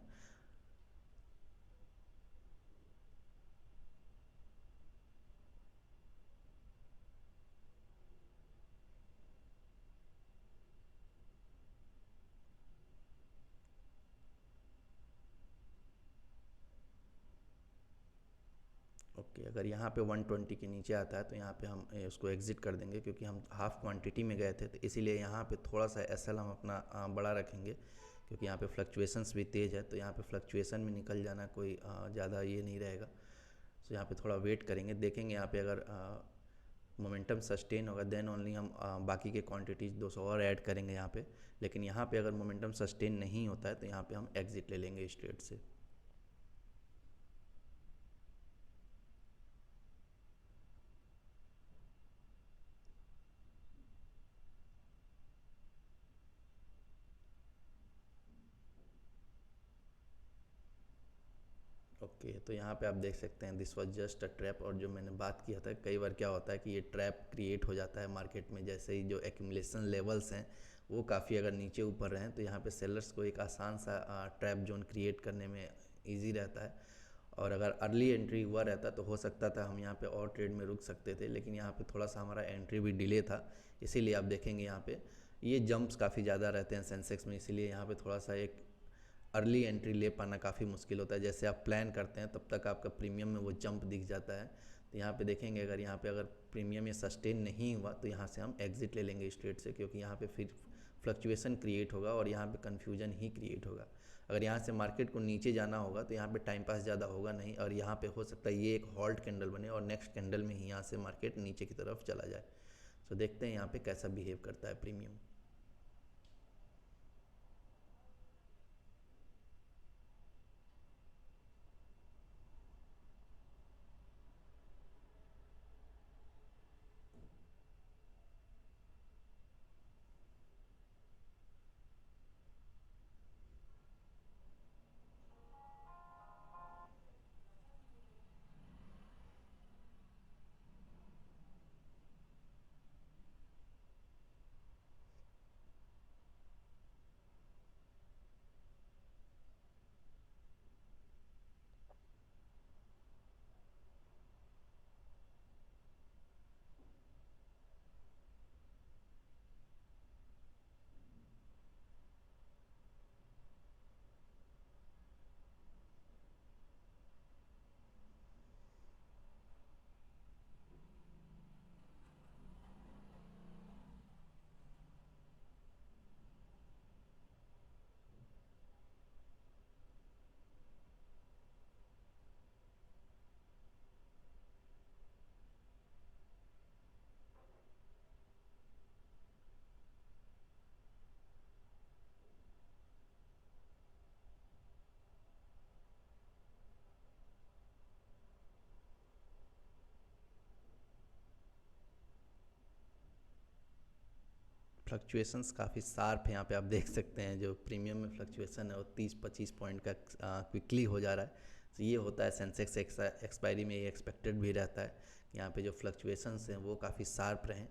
ओके, अगर यहाँ पे 120 के नीचे आता है तो यहाँ पे हम उसको एग्ज़िट कर देंगे, क्योंकि हम हाफ क्वांटिटी में गए थे तो इसीलिए यहाँ पे थोड़ा सा एसएल हम अपना बड़ा रखेंगे, क्योंकि यहाँ पे फ्लक्चुएशंस भी तेज़ है। तो यहाँ पे फ्लक्चुएशन में निकल जाना कोई ज़्यादा ये नहीं रहेगा। सो यहाँ पे थोड़ा वेट करेंगे, देखेंगे यहाँ पे अगर मोमेंटम सस्टेन होगा देन ओनली हम बाकी के क्वांटिटीज़ 200 और ऐड करेंगे यहाँ पे। लेकिन यहाँ पे अगर मोमेंटम सस्टेन नहीं होता है तो यहाँ पे हम एग्ज़िट ले लेंगे इस ट्रेड से। ओके, तो यहाँ पे आप देख सकते हैं this was just a trap. और जो मैंने बात किया था, कई बार क्या होता है कि ये ट्रैप क्रिएट हो जाता है मार्केट में, जैसे ही जो एक्यूमुलेशन लेवल्स हैं वो काफ़ी अगर नीचे ऊपर रहें तो यहाँ पे सेलर्स को एक आसान सा ट्रैप जोन क्रिएट करने में ईजी रहता है। और अगर अर्ली एंट्री हुआ रहता तो हो सकता था हम यहाँ पे और ट्रेड में रुक सकते थे, लेकिन यहाँ पे थोड़ा सा हमारा एंट्री भी डिले था। इसीलिए आप देखेंगे यहाँ पे ये जंप्स काफ़ी ज़्यादा रहते हैं सेंसेक्स में, इसीलिए यहाँ पे थोड़ा सा एक अर्ली एंट्री ले पाना काफ़ी मुश्किल होता है। जैसे आप प्लान करते हैं तब तक आपका प्रीमियम में वो जंप दिख जाता है। तो यहाँ पे देखेंगे अगर यहाँ पे अगर प्रीमियम ये सस्टेन नहीं हुआ तो यहाँ से हम एग्ज़िट ले लेंगे इस ट्रेड से, क्योंकि यहाँ पे फिर फ्लक्चुएशन क्रिएट होगा और यहाँ पे कन्फ्यूजन ही क्रिएट होगा। अगर यहाँ से मार्केट को नीचे जाना होगा तो यहाँ पे टाइम पास ज़्यादा होगा नहीं, और यहाँ पे हो सकता है ये एक हॉल्ट कैंडल बने और नेक्स्ट कैंडल में ही यहाँ से मार्केट नीचे की तरफ चला जाए। तो देखते हैं यहाँ पे कैसा बिहेव करता है प्रीमियम। फ्लक्चुएशंस काफ़ी शार्प है, यहाँ पे आप देख सकते हैं जो प्रीमियम में फ्लक्चुएशन है वो 30-25 पॉइंट का क्विकली हो जा रहा है। तो ये होता है सेंसेक्स एक्सपायरी में, ये एक्सपेक्टेड भी रहता है कि यहाँ पे जो फ्लक्चुएशंस हैं वो काफ़ी शार्प रहें।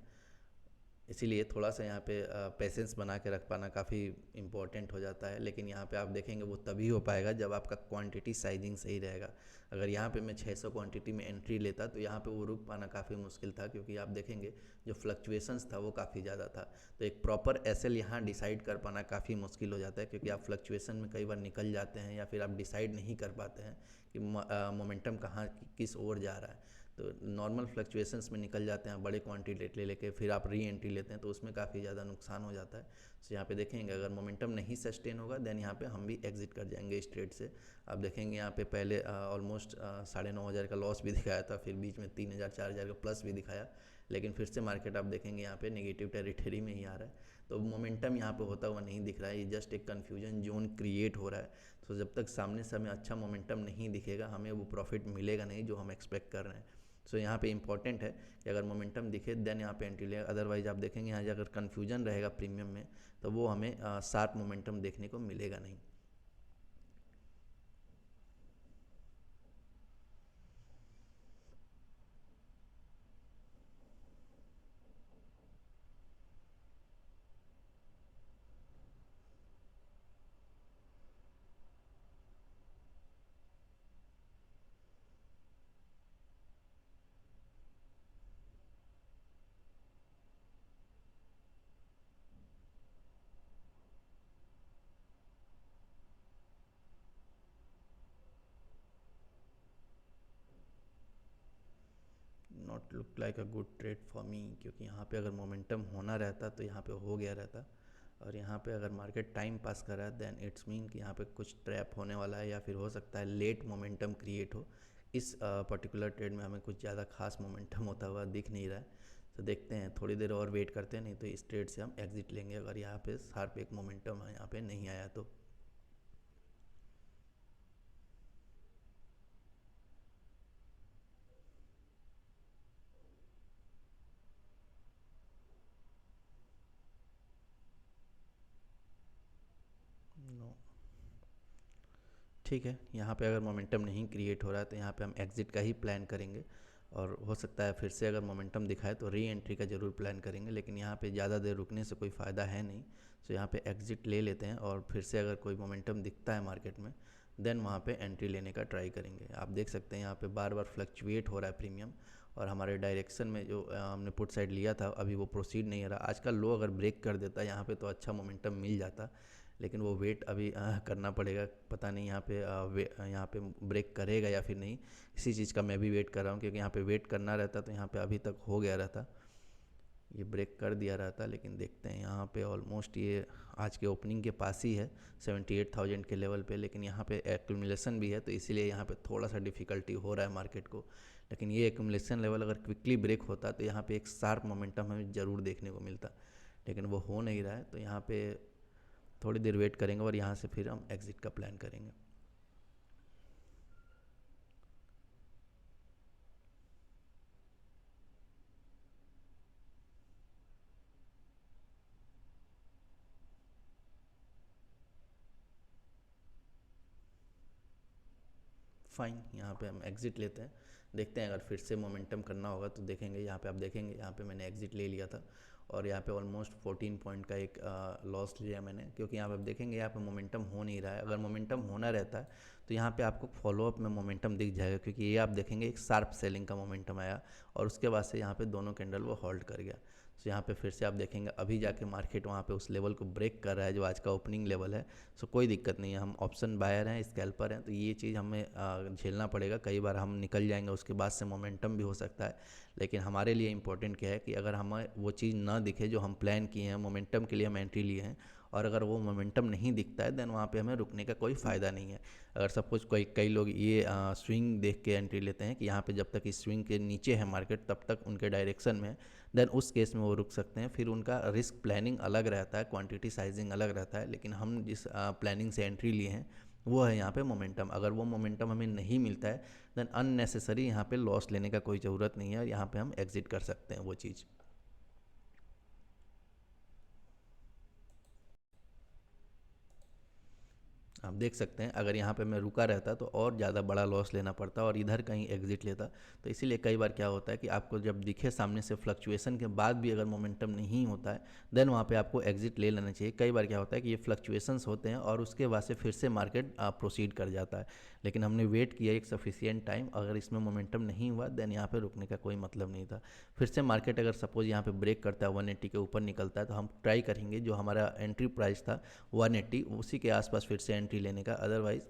इसीलिए थोड़ा सा यहाँ पे पेशेंस बना के रख पाना काफ़ी इम्पोर्टेंट हो जाता है। लेकिन यहाँ पे आप देखेंगे वो तभी हो पाएगा जब आपका क्वांटिटी साइजिंग सही रहेगा। अगर यहाँ पे मैं 600 क्वांटिटी में एंट्री लेता तो यहाँ पे वो रुक पाना काफ़ी मुश्किल था, क्योंकि आप देखेंगे जो फ्लक्चुएशंस था वो काफ़ी ज़्यादा था। तो एक प्रॉपर एसएल यहाँ डिसाइड कर पाना काफ़ी मुश्किल हो जाता है, क्योंकि आप फ्लक्चुएशन में कई बार निकल जाते हैं या फिर आप डिसाइड नहीं कर पाते हैं कि मोमेंटम कहाँ किस ओर जा रहा है। तो नॉर्मल फ्लक्चुएशंस में निकल जाते हैं बड़े क्वांटिटी ले लेके, फिर आप री एंट्री लेते हैं तो उसमें काफ़ी ज़्यादा नुकसान हो जाता है। तो यहाँ पे देखेंगे अगर मोमेंटम नहीं सस्टेन होगा देन यहाँ पे हम भी एग्जिट कर जाएंगे इस ट्रेड से। आप देखेंगे यहाँ पे पहले ऑलमोस्ट 9,500 का लॉस भी दिखाया था, फिर बीच में 3,000-4,000 का प्लस भी दिखाया, लेकिन फिर से मार्केट आप देखेंगे यहाँ पे नेगेटिव टेरिटरी में ही आ रहा है। तो मोमेंटम यहाँ पे होता हुआ नहीं दिख रहा है, ये जस्ट एक कन्फ्यूजन जोन क्रिएट हो रहा है। तो जब तक सामने से हमें अच्छा मोमेंटम नहीं दिखेगा हमें वो प्रॉफिट मिलेगा नहीं जो हम एक्सपेक्ट कर रहे हैं। सो यहाँ पे इंपॉर्टेंट है कि अगर मोमेंटम दिखे देन यहाँ पे एंट्री ले, अदरवाइज आप देखेंगे यहाँ अगर कन्फ्यूजन रहेगा प्रीमियम में तो वो हमें शार्प मोमेंटम देखने को मिलेगा नहीं। Not look like a good trade for me, क्योंकि यहाँ पे अगर मोमेंटम होना रहता तो यहाँ पे हो गया रहता, और यहाँ पे अगर मार्केट टाइम पास कर रहा है देन इट्स मीन कि यहाँ पे कुछ ट्रैप होने वाला है, या फिर हो सकता है लेट मोमेंटम क्रिएट हो। इस पर्टिकुलर ट्रेड में हमें कुछ ज़्यादा खास मोमेंटम होता हुआ दिख नहीं रहा है, तो देखते हैं थोड़ी देर और वेट करते हैं, नहीं तो इस ट्रेड से हम एग्जिट लेंगे अगर यहाँ पे शार्प एक मोमेंटम यहाँ पे नहीं आया तो। नो, ठीक है, यहाँ पे अगर मोमेंटम नहीं क्रिएट हो रहा है तो यहाँ पे हम एग्ज़िट का ही प्लान करेंगे, और हो सकता है फिर से अगर मोमेंटम दिखाए तो री एंट्री का ज़रूर प्लान करेंगे, लेकिन यहाँ पे ज़्यादा देर रुकने से कोई फ़ायदा है नहीं। तो यहाँ पे एग्ज़िट ले लेते हैं, और फिर से अगर कोई मोमेंटम दिखता है मार्केट में देन वहाँ पे एंट्री लेने का ट्राई करेंगे। आप देख सकते हैं यहाँ पे बार बार फ्लक्चुएट हो रहा है प्रीमियम, और हमारे डायरेक्शन में जो हमने पुट साइड लिया था अभी वो प्रोसीड नहीं हो रहा। आज का लो अगर ब्रेक कर देता है यहाँ पे तो अच्छा मोमेंटम मिल जाता, लेकिन वो वेट अभी करना पड़ेगा। पता नहीं यहाँ पे यहाँ पे ब्रेक करेगा या फिर नहीं, इसी चीज़ का मैं भी वेट कर रहा हूँ, क्योंकि यहाँ पे वेट करना रहता तो यहाँ पे अभी तक हो गया रहता, ये ब्रेक कर दिया रहता। लेकिन देखते हैं यहाँ पे ऑलमोस्ट ये आज के ओपनिंग के पास ही है 78,000 के लेवल पे, लेकिन यहाँ पे एक्यूमुलेशन भी है तो इसीलिए यहाँ पे थोड़ा सा डिफ़िकल्टी हो रहा है मार्केट को। लेकिन ये एक्यूमुलेशन लेवल अगर क्विकली ब्रेक होता तो यहाँ पे एक शार्प मोमेंटम हमें ज़रूर देखने को मिलता, लेकिन वो हो नहीं रहा है, तो यहाँ पे थोड़ी देर वेट करेंगे और यहाँ से फिर हम एग्ज़िट का प्लान करेंगे। फाइन, यहाँ पे हम एग्ज़िट लेते हैं, देखते हैं अगर फिर से मोमेंटम करना होगा तो देखेंगे। यहाँ पे आप देखेंगे यहाँ पे मैंने एग्ज़िट ले लिया था, और यहाँ पे ऑलमोस्ट 14 पॉइंट का एक लॉस लिया मैंने, क्योंकि यहाँ पे आप देखेंगे यहाँ पे मोमेंटम हो नहीं रहा है। अगर मोमेंटम होना रहता है तो यहाँ पे आपको फॉलोअप में मोमेंटम दिख जाएगा, क्योंकि ये आप देखेंगे एक शार्प सेलिंग का मोमेंटम आया, और उसके बाद से यहाँ पे दोनों कैंडल वो होल्ड कर गया। सो यहाँ पे फिर से आप देखेंगे अभी जाके मार्केट वहाँ पे उस लेवल को ब्रेक कर रहा है जो आज का ओपनिंग लेवल है। सो कोई दिक्कत नहीं है, हम ऑप्शन बायर हैं, स्कैल्पर हैं, तो ये चीज़ हमें झेलना पड़ेगा। कई बार हम निकल जाएंगे, उसके बाद से मोमेंटम भी हो सकता है, लेकिन हमारे लिए इंपॉर्टेंट क्या है कि अगर हमें वो चीज़ ना दिखे जो हम प्लान किए हैं, मोमेंटम के लिए हम एंट्री लिए हैं, और अगर वो मोमेंटम नहीं दिखता है देन वहाँ पे हमें रुकने का कोई फ़ायदा नहीं है। अगर सपोज कई लोग ये स्विंग देख के एंट्री लेते हैं कि यहाँ पे जब तक इस स्विंग के नीचे है मार्केट तब तक उनके डायरेक्शन में, देन उस केस में वो रुक सकते हैं। फिर उनका रिस्क प्लानिंग अलग रहता है, क्वांटिटी साइजिंग अलग रहता है, लेकिन हम जिस प्लानिंग से एंट्री लिए हैं वो है यहाँ पे मोमेंटम। अगर वो मोमेंटम हमें नहीं मिलता है देन अननेसेसरी यहाँ पे लॉस लेने का कोई ज़रूरत नहीं है, और यहाँ पे हम एग्जिट कर सकते हैं वो चीज़। आप देख सकते हैं अगर यहाँ पे मैं रुका रहता तो और ज़्यादा बड़ा लॉस लेना पड़ता और इधर कहीं एग्जिट लेता। तो इसीलिए कई बार क्या होता है कि आपको जब दिखे सामने से फ्लक्चुएसन के बाद भी अगर मोमेंटम नहीं होता है देन वहाँ पे आपको एग्जिट ले लेना चाहिए। कई बार क्या होता है कि ये फ्लक्चुएसन्स होते हैं और उसके बाद से फिर से मार्केट प्रोसीड कर जाता है, लेकिन हमने वेट किया एक सफिशियंट टाइम, अगर इसमें मोमेंटम नहीं हुआ देन यहाँ पे रुकने का कोई मतलब नहीं था। फिर से मार्केट अगर सपोज यहाँ पे ब्रेक करता है 180 के ऊपर निकलता है तो हम ट्राई करेंगे जो हमारा एंट्री प्राइस था 180 उसी के आसपास फिर से एंट्री लेने का, अदरवाइज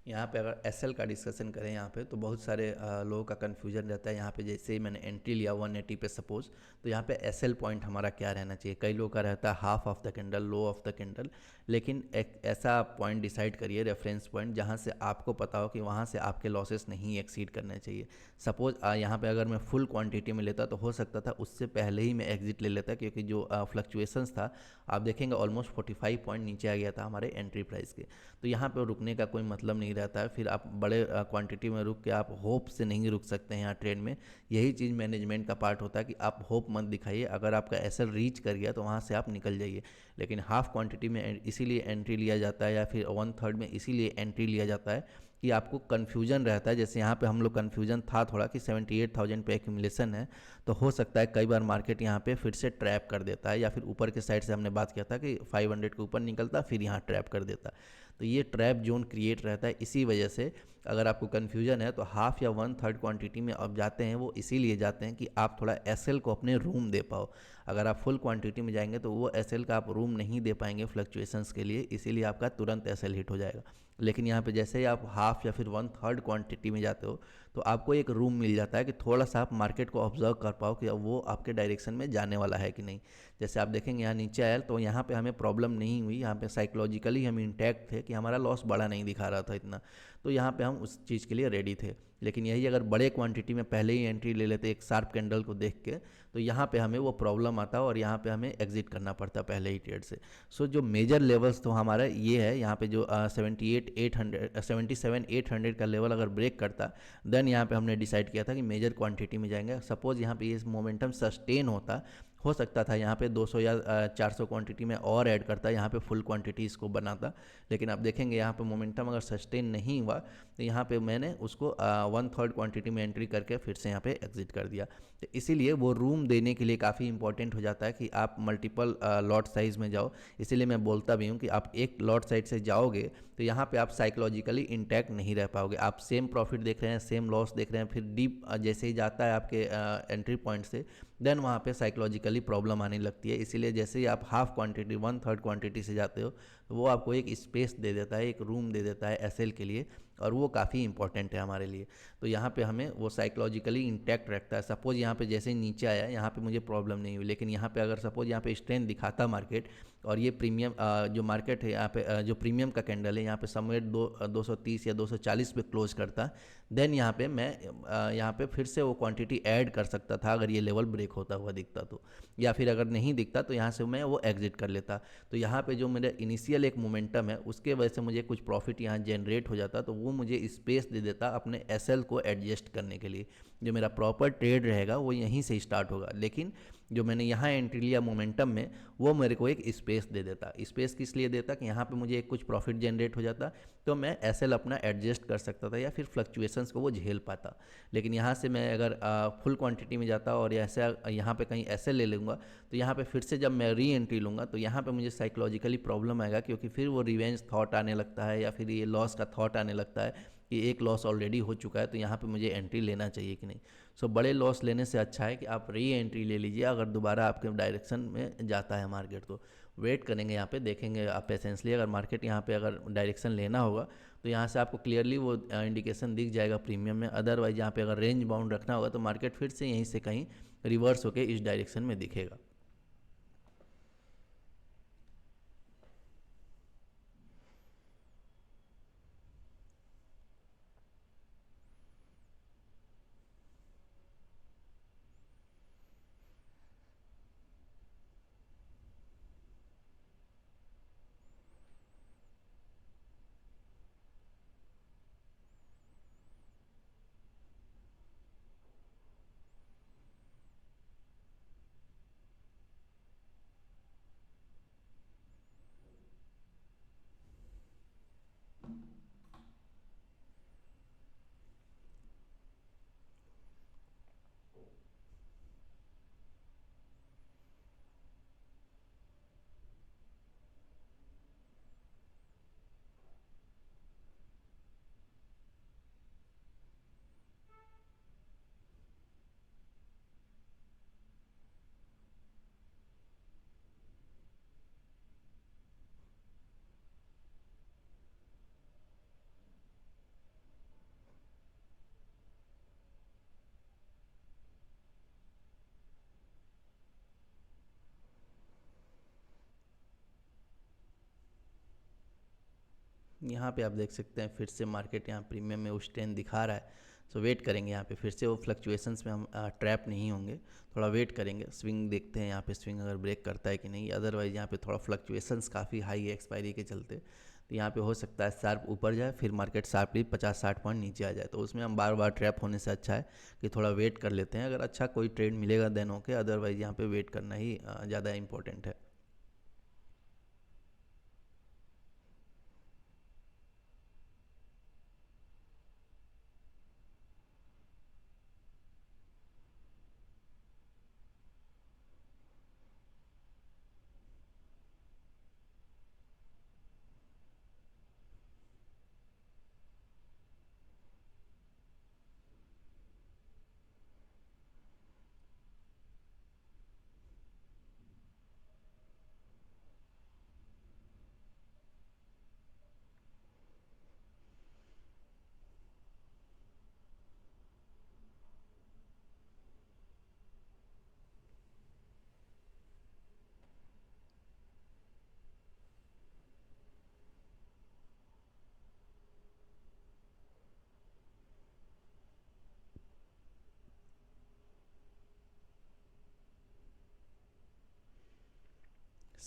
यहाँ पे अगर एसएल का डिस्कशन करें यहाँ पे तो बहुत सारे लोगों का कन्फ्यूजन रहता है। यहाँ पे जैसे ही मैंने एंट्री लिया 180 पे सपोज, तो यहाँ पे एसएल पॉइंट हमारा क्या रहना चाहिए। कई लोगों का रहता है half of the candle, low of the candle, लेकिन एक ऐसा पॉइंट डिसाइड करिए रेफरेंस पॉइंट जहाँ से आपको पता हो कि वहाँ से आपके लॉसेस नहीं एक्सीड करने चाहिए। सपोज यहाँ पे अगर मैं फुल क्वांटिटी में लेता तो हो सकता था उससे पहले ही मैं एग्जिट ले लेता, क्योंकि जो फ्लक्चुएशंस था आप देखेंगे ऑलमोस्ट 45 पॉइंट नीचे आ गया था हमारे एंट्री प्राइस के। तो यहाँ पे रुकने का कोई मतलब नहीं रहता है। फिर आप बड़े क्वांटिटी में रुक के आप होप से नहीं रुक सकते हैं यहाँ ट्रेड में। यही चीज़ मैनेजमेंट का पार्ट होता है कि आप होप मत दिखाइए, अगर आपका एसएल रीच कर गया तो वहाँ से आप निकल जाइए। लेकिन हाफ क्वांटिटी में इसीलिए एंट्री लिया जाता है या फिर 1/3 में इसीलिए एंट्री लिया जाता है कि आपको कन्फ्यूजन रहता है। जैसे यहाँ पे हम लोग कन्फ्यूजन था थोड़ा कि 78,000 पे एक्यूमुलेशन है, तो हो सकता है कई बार मार्केट यहाँ पे फिर से ट्रैप कर देता है, या फिर ऊपर के साइड से हमने बात किया था कि 500 के ऊपर निकलता फिर यहाँ ट्रैप कर देता। तो ये ट्रैप जोन क्रिएट रहता है। इसी वजह से अगर आपको कन्फ्यूजन है तो हाफ या 1/3 क्वांटिटी में आप जाते हैं, वो इसीलिए जाते हैं कि आप थोड़ा एसएल को अपने रूम दे पाओ। अगर आप फुल क्वांटिटी में जाएंगे तो वो एसएल का आप रूम नहीं दे पाएंगे फ्लक्चुएशंस के लिए, इसीलिए आपका तुरंत एसएल हिट हो जाएगा। लेकिन यहाँ पे जैसे ही आप हाफ या फिर 1/3 क्वांटिटी में जाते हो तो आपको एक रूम मिल जाता है कि थोड़ा सा आप मार्केट को ऑब्जर्व कर पाओ कि अब वो आपके डायरेक्शन में जाने वाला है कि नहीं। जैसे आप देखेंगे यहाँ नीचे आया तो यहाँ पे हमें प्रॉब्लम नहीं हुई, यहाँ पे साइकोलॉजिकली हम इंटैक्ट थे कि हमारा लॉस बड़ा नहीं दिखा रहा था इतना, तो यहाँ पे हम उस चीज़ के लिए रेडी थे। लेकिन यही अगर बड़े क्वांटिटी में पहले ही एंट्री ले लेते एक शार्प कैंडल को देख के, तो यहाँ पे हमें वो प्रॉब्लम आता और यहाँ पे हमें एग्जिट करना पड़ता पहले ही ट्रेड से। सो जो मेजर लेवल्स तो हमारा ये है, यहाँ पे जो 77,800 का लेवल अगर ब्रेक करता, देन यहाँ पे हमने डिसाइड किया था कि मेजर क्वांटिटी में जाएंगे। सपोज यहाँ पे ये मोमेंटम सस्टेन होता, हो सकता था यहाँ पे 200 या 400 क्वांटिटी में और ऐड करता, यहाँ पे फुल क्वांटिटी इसको बनाता। लेकिन आप देखेंगे यहाँ पे मोमेंटम अगर सस्टेन नहीं हुआ तो यहाँ पे मैंने उसको 1/3 क्वांटिटी में एंट्री करके फिर से यहाँ पे एग्जिट कर दिया। तो इसीलिए वो रूम देने के लिए काफ़ी इंपॉर्टेंट हो जाता है कि आप मल्टीपल लॉट साइज़ में जाओ। इसीलिए मैं बोलता भी हूँ कि आप एक लॉट साइज से जाओगे तो यहाँ पे आप साइकोलॉजिकली इंटैक्ट नहीं रह पाओगे। आप सेम प्रॉफिट देख रहे हैं, सेम लॉस देख रहे हैं, फिर डीप जैसे ही जाता है आपके एंट्री पॉइंट से, देन वहाँ पे साइकोलॉजिकली प्रॉब्लम आने लगती है। इसीलिए जैसे ही आप हाफ क्वांटिटी 1/3 क्वांटिटी से जाते हो तो वो आपको एक स्पेस दे देता है, एक रूम दे देता है एसएल के लिए, और वो काफ़ी इंपॉर्टेंट है हमारे लिए। तो यहाँ पे हमें वो साइकोलॉजिकली इंटैक्ट रखता है। सपोज यहाँ पे जैसे ही नीचे आया, यहाँ पे मुझे प्रॉब्लम नहीं हुई, लेकिन यहाँ पे अगर सपोज यहाँ पे स्ट्रेंथ दिखाता मार्केट और ये प्रीमियम जो मार्केट है यहाँ पे जो प्रीमियम का कैंडल है यहाँ पे समवेट 230 या 240 पे क्लोज करता, देन यहाँ पे मैं यहाँ पे फिर से वो क्वांटिटी ऐड कर सकता था अगर ये लेवल ब्रेक होता हुआ दिखता तो, या फिर अगर नहीं दिखता तो यहाँ से मैं वो एग्जिट कर लेता। तो यहाँ पे जो मेरा इनिशियल एक मोमेंटम है उसके वजह से मुझे कुछ प्रॉफिट यहाँ जनरेट हो जाता, तो वो मुझे स्पेस दे देता अपने एसएल को एडजस्ट करने के लिए। जो मेरा प्रॉपर ट्रेड रहेगा वो यहीं से स्टार्ट होगा, लेकिन जो मैंने यहाँ एंट्री लिया मोमेंटम में वो मेरे को एक स्पेस दे देता। स्पेस किस लिए देता कि यहाँ पे मुझे एक कुछ प्रॉफिट जनरेट हो जाता तो मैं एसएल अपना एडजस्ट कर सकता था या फिर फ्लक्चुएशंस को वो झेल पाता। लेकिन यहाँ से मैं अगर फुल क्वांटिटी में जाता और ऐसा यहाँ पे कहीं एसएल ले लूँगा तो यहाँ पे फिर से जब मैं री एंट्री लूँगा तो यहाँ पे मुझे साइकोलॉजिकली प्रॉब्लम आएगा, क्योंकि फिर वो रिवेंज थॉट आने लगता है या फिर ये लॉस का थॉट आने लगता है कि एक लॉस ऑलरेडी हो चुका है तो यहाँ पे मुझे एंट्री लेना चाहिए कि नहीं। सो बड़े लॉस लेने से अच्छा है कि आप री एंट्री ले लीजिए अगर दोबारा आपके डायरेक्शन में जाता है मार्केट। तो वेट करेंगे यहाँ पे, देखेंगे आप पेशेंसली, अगर मार्केट यहाँ पे अगर डायरेक्शन लेना होगा तो यहाँ से आपको क्लियरली वो इंडिकेशन दिख जाएगा प्रीमियम में। अदरवाइज यहाँ पे अगर रेंज बाउंड रखना होगा तो मार्केट फिर से यहीं से कहीं रिवर्स होकर इस डायरेक्शन में दिखेगा। यहाँ पे आप देख सकते हैं फिर से मार्केट यहाँ प्रीमियम में उस ट्रेंड दिखा रहा है। सो वेट करेंगे यहाँ पे फिर से वो फ्लक्चुएशंस में हम ट्रैप नहीं होंगे, थोड़ा वेट करेंगे। स्विंग देखते हैं यहाँ पे स्विंग अगर ब्रेक करता है कि नहीं, अदरवाइज यहाँ पे थोड़ा फ्लक्चुएशंस काफ़ी हाई है एक्सपायरी के चलते, तो यहाँ पे हो सकता है शार्प ऊपर जाए फिर मार्केट शार्पली 50-60 पॉइंट नीचे आ जाए। तो उसमें हम बार बार ट्रैप होने से अच्छा है कि थोड़ा वेट कर लेते हैं, अगर अच्छा कोई ट्रेड मिलेगा देन ओके, अदरवाइज यहाँ पे वेट करना ही ज़्यादा इंपॉर्टेंट है।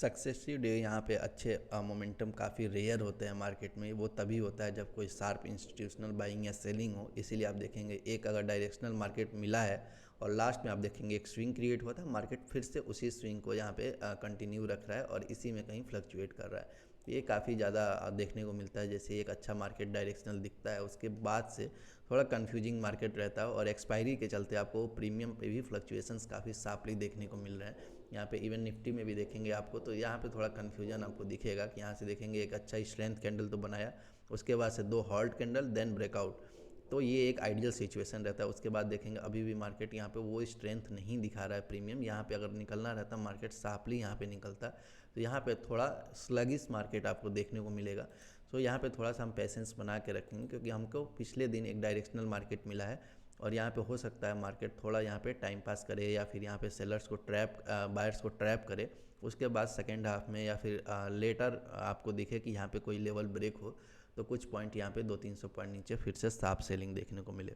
सक्सेसिव डे यहाँ पे अच्छे मोमेंटम काफ़ी रेयर होते हैं मार्केट में। वो तभी होता है जब कोई शार्प इंस्टीट्यूशनल बाइंग या सेलिंग हो। इसीलिए आप देखेंगे एक अगर डायरेक्शनल मार्केट मिला है और लास्ट में आप देखेंगे एक स्विंग क्रिएट हुआ था, मार्केट फिर से उसी स्विंग को यहाँ पे कंटिन्यू रख रहा है और इसी में कहीं फ्लक्चुएट कर रहा है। ये काफ़ी ज़्यादा देखने को मिलता है। जैसे एक अच्छा मार्केट डायरेक्शनल दिखता है, उसके बाद से थोड़ा कन्फ्यूजिंग मार्केट रहता है और एक्सपायरी के चलते आपको प्रीमियम पे भी फ्लक्चुएशंस काफ़ी शार्पली देखने को मिल रहे हैं। यहाँ पे इवन निफ्टी में भी देखेंगे आपको तो यहाँ पे थोड़ा कन्फ्यूजन आपको दिखेगा कि यहाँ से देखेंगे एक अच्छा स्ट्रेंथ कैंडल तो बनाया, उसके बाद से 2 हॉल्ट कैंडल देन ब्रेकआउट, तो ये एक आइडियल सिचुएशन रहता है। उसके बाद देखेंगे अभी भी मार्केट यहाँ पे वो स्ट्रेंथ नहीं दिखा रहा है प्रीमियम। यहाँ पे अगर निकलना रहता मार्केट शार्पली यहाँ पे निकलता, तो यहाँ पे थोड़ा स्लगिश मार्केट आपको देखने को मिलेगा। सो यहाँ पे थोड़ा सा हम पेशेंस बना के रखेंगे क्योंकि हमको पिछले दिन एक डायरेक्शनल मार्केट मिला है और यहाँ पे हो सकता है मार्केट थोड़ा यहाँ पे टाइम पास करे या फिर यहाँ पे सेलर्स को बायर्स को ट्रैप करे। उसके बाद सेकेंड हाफ में या फिर लेटर आपको दिखे कि यहाँ पे कोई लेवल ब्रेक हो, तो कुछ पॉइंट यहाँ पे 200-300 पॉइंट नीचे फिर से साफ सेलिंग देखने को मिले।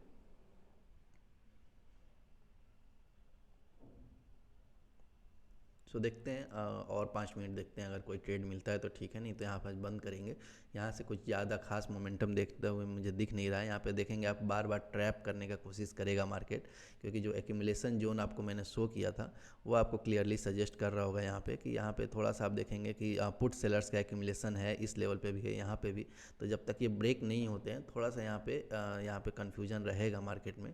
सो देखते हैं और 5 मिनट देखते हैं, अगर कोई ट्रेड मिलता है तो ठीक है, नहीं तो यहाँ पर बंद करेंगे। यहाँ से कुछ ज़्यादा खास मोमेंटम देखते हुए मुझे दिख नहीं रहा है। यहाँ पे देखेंगे आप बार बार ट्रैप करने का कोशिश करेगा मार्केट, क्योंकि जो एक्यूमुलेशन जोन आपको मैंने शो किया था वो आपको क्लियरली सजेस्ट कर रहा होगा यहाँ पे कि यहाँ पे थोड़ा सा आप देखेंगे कि पुट सेलर्स का एक्यूमुलेशन है, इस लेवल पे भी है, यहाँ पे भी। तो जब तक ये ब्रेक नहीं होते हैं थोड़ा सा यहाँ पे कन्फ्यूजन रहेगा मार्केट में।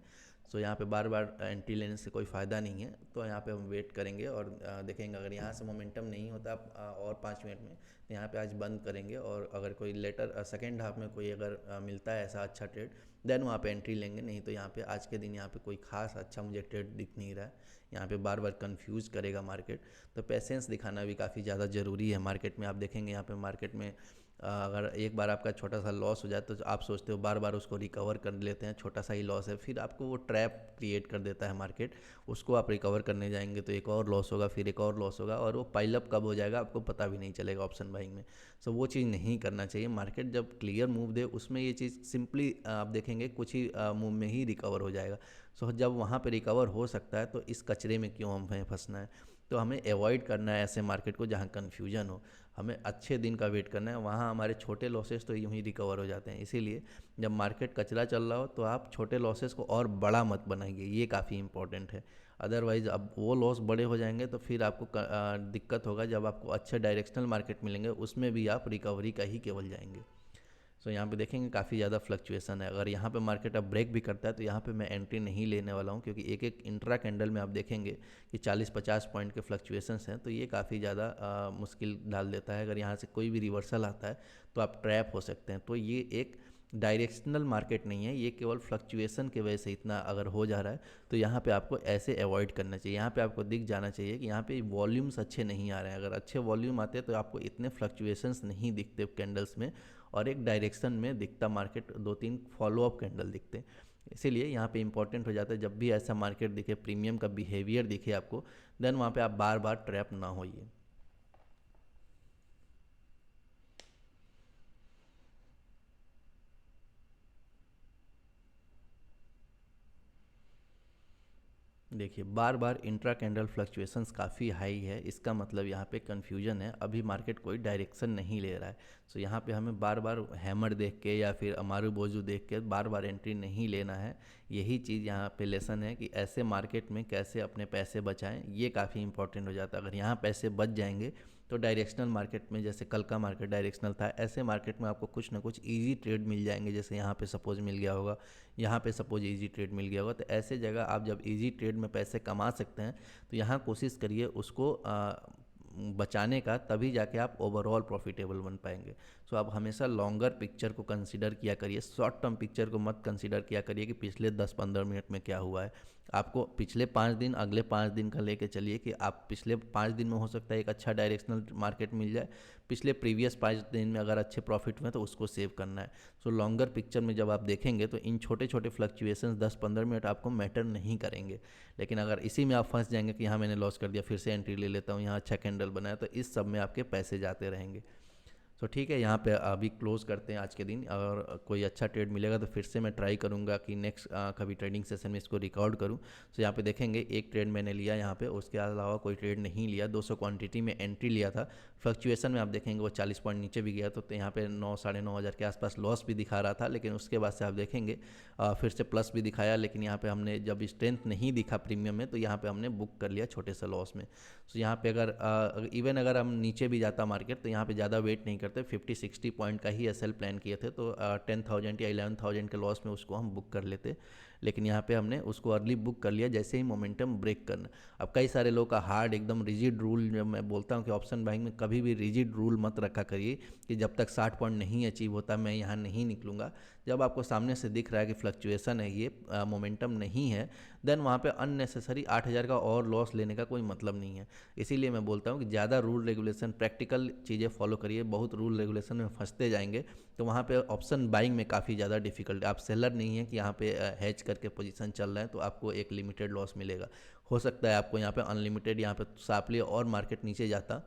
सो यहाँ पे बार बार एंट्री लेने से कोई फ़ायदा नहीं है, तो यहाँ पे हम वेट करेंगे और देखेंगे अगर यहाँ से मोमेंटम नहीं होता और 5 मिनट में, तो यहाँ पे आज बंद करेंगे। और अगर कोई लेटर सेकेंड हाफ में कोई अगर मिलता है ऐसा अच्छा ट्रेड, देन वहाँ पे एंट्री लेंगे। नहीं तो यहाँ पे आज के दिन यहाँ पे कोई खास अच्छा मुझे ट्रेड दिख नहीं रहा है। यहाँ पे बार बार कंफ्यूज करेगा मार्केट, तो पेशेंस दिखाना भी काफ़ी ज़्यादा ज़रूरी है मार्केट में। आप देखेंगे यहाँ पे मार्केट में अगर एक बार आपका छोटा सा लॉस हो जाए तो आप सोचते हो बार बार उसको रिकवर कर लेते हैं, छोटा सा ही लॉस है, फिर आपको वो ट्रैप क्रिएट कर देता है मार्केट। उसको आप रिकवर करने जाएंगे तो एक और लॉस होगा, फिर एक और लॉस होगा और वो पाइलअप कब हो जाएगा आपको पता भी नहीं चलेगा ऑप्शन बाइंग में। सो वो चीज़ नहीं करना चाहिए। मार्केट जब क्लियर मूव दे उसमें ये चीज़ सिंपली आप देखेंगे कुछ ही मूव में ही रिकवर हो जाएगा। सो जब वहाँ पर रिकवर हो सकता है तो इस कचरे में क्यों हमें फंसना है। तो हमें अवॉइड करना है ऐसे मार्केट को जहाँ कन्फ्यूजन हो। हमें अच्छे दिन का वेट करना है, वहाँ हमारे छोटे लॉसेस तो यूँ ही रिकवर हो जाते हैं। इसीलिए जब मार्केट कचरा चल रहा हो तो आप छोटे लॉसेस को और बड़ा मत बनाइए, ये काफ़ी इंपॉर्टेंट है। अदरवाइज़ अब वो लॉस बड़े हो जाएंगे तो फिर आपको दिक्कत होगा। जब आपको अच्छे डायरेक्शनल मार्केट मिलेंगे उसमें भी आप रिकवरी का ही केवल जाएंगे। सो यहाँ पे देखेंगे काफ़ी ज़्यादा फ्लक्चुएसन है। अगर यहाँ पे मार्केट अब ब्रेक भी करता है तो यहाँ पे मैं एंट्री नहीं लेने वाला हूँ, क्योंकि एक एक इंट्रा कैंडल में आप देखेंगे कि 40-50 पॉइंट के फ्लक्चुएशंस हैं, तो ये काफ़ी ज़्यादा मुश्किल डाल देता है। अगर यहाँ से कोई भी रिवर्सल आता है तो आप ट्रैप हो सकते हैं। तो ये एक डायरेक्शनल मार्केट नहीं है, ये केवल फ्लक्चुएसन की वजह से इतना अगर हो जा रहा है, तो यहाँ पे आपको ऐसे अवॉइड करना चाहिए। यहाँ पे आपको दिख जाना चाहिए कि यहाँ पे वॉल्यूम्स अच्छे नहीं आ रहे हैं। अगर अच्छे वॉल्यूम आते हैं तो आपको इतने फ्लक्चुएशंस नहीं दिखते कैंडल्स में, और एक डायरेक्शन में दिखता मार्केट, 2-3 फॉलोअप कैंडल दिखते। इसीलिए यहाँ पे इंपॉर्टेंट हो जाता है जब भी ऐसा मार्केट दिखे, प्रीमियम का बिहेवियर दिखे आपको, देन वहाँ पे आप बार बार ट्रैप ना होइए। देखिए बार बार इंट्रा कैंडल फ्लक्चुएशंस काफ़ी हाई है, इसका मतलब यहाँ पे कन्फ्यूजन है, अभी मार्केट कोई डायरेक्शन नहीं ले रहा है। सो यहाँ पे हमें बार बार हैमर देख के या फिर अमारू बोझू देख के बार बार एंट्री नहीं लेना है। यही चीज़ यहाँ पे लेसन है कि ऐसे मार्केट में कैसे अपने पैसे बचाएं, ये काफ़ी इंपॉर्टेंट हो जाता है। अगर यहाँ पैसे बच जाएंगे तो डायरेक्शनल मार्केट में, जैसे कल का मार्केट डायरेक्शनल था, ऐसे मार्केट में आपको कुछ ना कुछ इजी ट्रेड मिल जाएंगे। जैसे यहाँ पे सपोज मिल गया होगा, यहाँ पे सपोज इजी ट्रेड मिल गया होगा, तो ऐसे जगह आप जब इजी ट्रेड में पैसे कमा सकते हैं तो यहाँ कोशिश करिए उसको बचाने का, तभी जाके आप ओवरऑल प्रॉफिटेबल बन पाएंगे। सो आप हमेशा लॉन्गर पिक्चर को कंसीडर किया करिए, शॉर्ट टर्म पिक्चर को मत कंसीडर किया करिए कि पिछले 10-15 मिनट में क्या हुआ है। आपको पिछले 5 दिन, अगले 5 दिन का लेके चलिए कि आप पिछले 5 दिन में हो सकता है एक अच्छा डायरेक्शनल मार्केट मिल जाए, पिछले प्रीवियस 5 दिन में अगर अच्छे प्रॉफिट में तो उसको सेव करना है। सो लॉन्गर पिक्चर में जब आप देखेंगे तो इन छोटे छोटे फ्लक्चुएशंस 10-15 मिनट आपको मैटर नहीं करेंगे। लेकिन अगर इसी में आप फंस जाएंगे कि यहाँ मैंने लॉस कर दिया, फिर से एंट्री ले लेता हूँ, यहाँ अच्छा कैंडल बनाया, तो इस सब में आपके पैसे जाते रहेंगे। सो ठीक है, यहाँ पे अभी क्लोज करते हैं आज के दिन, और कोई अच्छा ट्रेड मिलेगा तो फिर से मैं ट्राई करूँगा कि नेक्स्ट कभी ट्रेडिंग सेशन में इसको रिकॉर्ड करूँ। सो यहाँ पे देखेंगे एक ट्रेड मैंने लिया यहाँ पे, उसके अलावा कोई ट्रेड नहीं लिया। 200 क्वांटिटी में एंट्री लिया था। फ्लक्चुएशन में आप देखेंगे वो 40 पॉइंट नीचे भी गया, तो यहाँ पे 9 साढ़े 9 हज़ार के आसपास लॉस भी दिखा रहा था, लेकिन उसके बाद से आप देखेंगे फिर से प्लस भी दिखाया। लेकिन यहाँ पे हमने जब स्ट्रेंथ नहीं दिखा प्रीमियम में, तो यहाँ पे हमने बुक कर लिया छोटे से लॉस में। सो यहाँ पे अगर इवन अगर हम नीचे भी जाता मार्केट, तो यहाँ पे ज़्यादा वेट नहीं करते, 50-60 पॉइंट का ही एसएल प्लान किए थे, तो 10,000 या 11,000 के लॉस में उसको हम बुक कर लेते। लेकिन यहाँ पे हमने उसको अर्ली बुक कर लिया जैसे ही मोमेंटम ब्रेक करना। अब कई सारे लोग का हार्ड एकदम रिजिड रूल, जब मैं बोलता हूँ कि ऑप्शन बाइंग में कभी भी रिजिड रूल मत रखा करिए कि जब तक 60 पॉइंट नहीं अचीव होता मैं यहाँ नहीं निकलूँगा। जब आपको सामने से दिख रहा है कि फ्लक्चुएसन है, ये मोमेंटम नहीं है, देन वहाँ पे अननेसेसरी 8,000 का और लॉस लेने का कोई मतलब नहीं है। इसीलिए मैं बोलता हूँ कि ज़्यादा रूल रेगुलेशन, प्रैक्टिकल चीज़ें फॉलो करिए। बहुत रूल रेगुलेशन में फंसते जाएंगे तो वहाँ पे ऑप्शन बाइंग में काफ़ी ज़्यादा डिफिकल्ट है। आप सेलर नहीं है कि यहाँ पे हैच करके पोजीशन चल रहा है तो आपको एक लिमिटेड लॉस मिलेगा। हो सकता है आपको यहाँ पे अनलिमिटेड, यहाँ पे शार्पली और मार्केट नीचे जाता,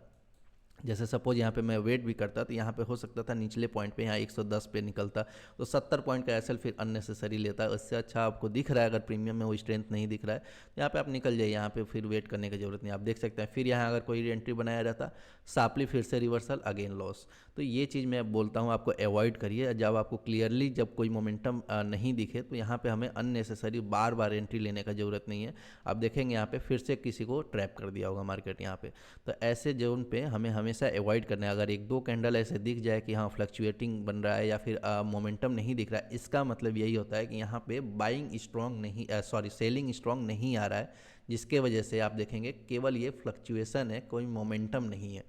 जैसे सपोज यहाँ पे मैं वेट भी करता तो यहाँ पे हो सकता था निचले पॉइंट पे यहाँ 110 पे निकलता, तो 70 पॉइंट का एसएल फिर अननेसेसरी लेता है। इससे अच्छा आपको दिख रहा है अगर प्रीमियम में वो स्ट्रेंथ नहीं दिख रहा है तो यहाँ पे आप निकल जाइए, यहाँ पे फिर वेट करने की जरूरत नहीं। आप देख सकते हैं फिर यहाँ अगर कोई एंट्री बनाया रहता, शार्पली फिर से रिवर्सल, अगेन लॉस। तो ये चीज़ मैं बोलता हूँ आपको अवॉइड करिए। जब आपको क्लियरली जब कोई मोमेंटम नहीं दिखे तो यहाँ पे हमें अननेसेसरी बार बार एंट्री लेने का ज़रूरत नहीं है। आप देखेंगे यहाँ पे फिर से किसी को ट्रैप कर दिया होगा मार्केट यहाँ पे, तो ऐसे जोन पे हमें हमेशा अवॉइड करना है। अगर एक दो कैंडल ऐसे दिख जाए कि हाँ फ्लक्चुएटिंग बन रहा है या फिर मोमेंटम नहीं दिख रहा है, इसका मतलब यही होता है कि यहाँ पे बाइंग स्ट्रॉन्ग नहीं, सॉरी सेलिंग स्ट्रॉन्ग नहीं आ रहा है, जिसके वजह से आप देखेंगे केवल ये फ्लक्चुएसन है, कोई मोमेंटम नहीं है।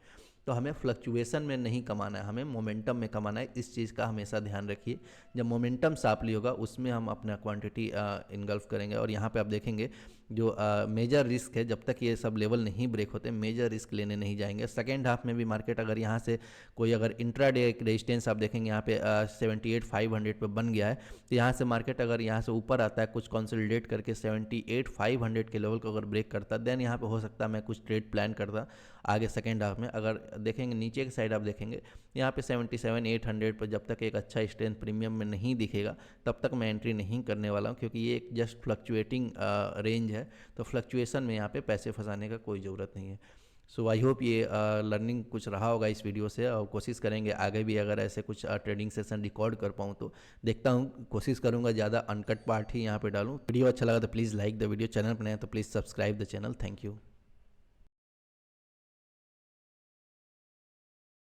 तो हमें फ्लक्चुएसन में नहीं कमाना है, हमें मोमेंटम में कमाना है। इस चीज़ का हमेशा ध्यान रखिए। जब मोमेंटम शार्पली होगा उसमें हम अपना क्वांटिटी इनगल्फ करेंगे। और यहाँ पे आप देखेंगे जो मेजर रिस्क है, जब तक ये सब लेवल नहीं ब्रेक होते मेजर रिस्क लेने नहीं जाएंगे। सेकेंड हाफ में भी मार्केट अगर यहाँ से कोई अगर इंट्राडे रेजिस्टेंस आप देखेंगे यहाँ पे 78,500 पे बन गया है, तो यहाँ से मार्केट अगर यहाँ से ऊपर आता है कुछ कंसोलिडेट करके 78,500 के लेवल को अगर ब्रेक करता, देन यहाँ पे हो सकता है मैं कुछ ट्रेड प्लान करता आगे सेकेंड हाफ में। अगर देखेंगे नीचे की साइड आप देखेंगे यहाँ पे 77,800 पर जब तक एक अच्छा स्ट्रेंथ प्रीमियम में नहीं दिखेगा तब तक मैं एंट्री नहीं करने वाला हूँ, क्योंकि ये एक जस्ट फ्लक्चुएटिंग रेंज है। तो फ्लक्चुएशन में यहाँ पे पैसे फंसाने का कोई ज़रूरत नहीं है। सो आई होप ये लर्निंग कुछ रहा होगा इस वीडियो से, और कोशिश करेंगे आगे भी अगर ऐसे कुछ ट्रेडिंग सेशन रिकॉर्ड कर पाऊँ तो देखता हूँ, कोशिश करूँगा ज़्यादा अनकट पार्ट ही यहाँ पे डालूँ। वीडियो अच्छा लगा तो please like the video, channel पर नया तो please subscribe the channel. Thank you.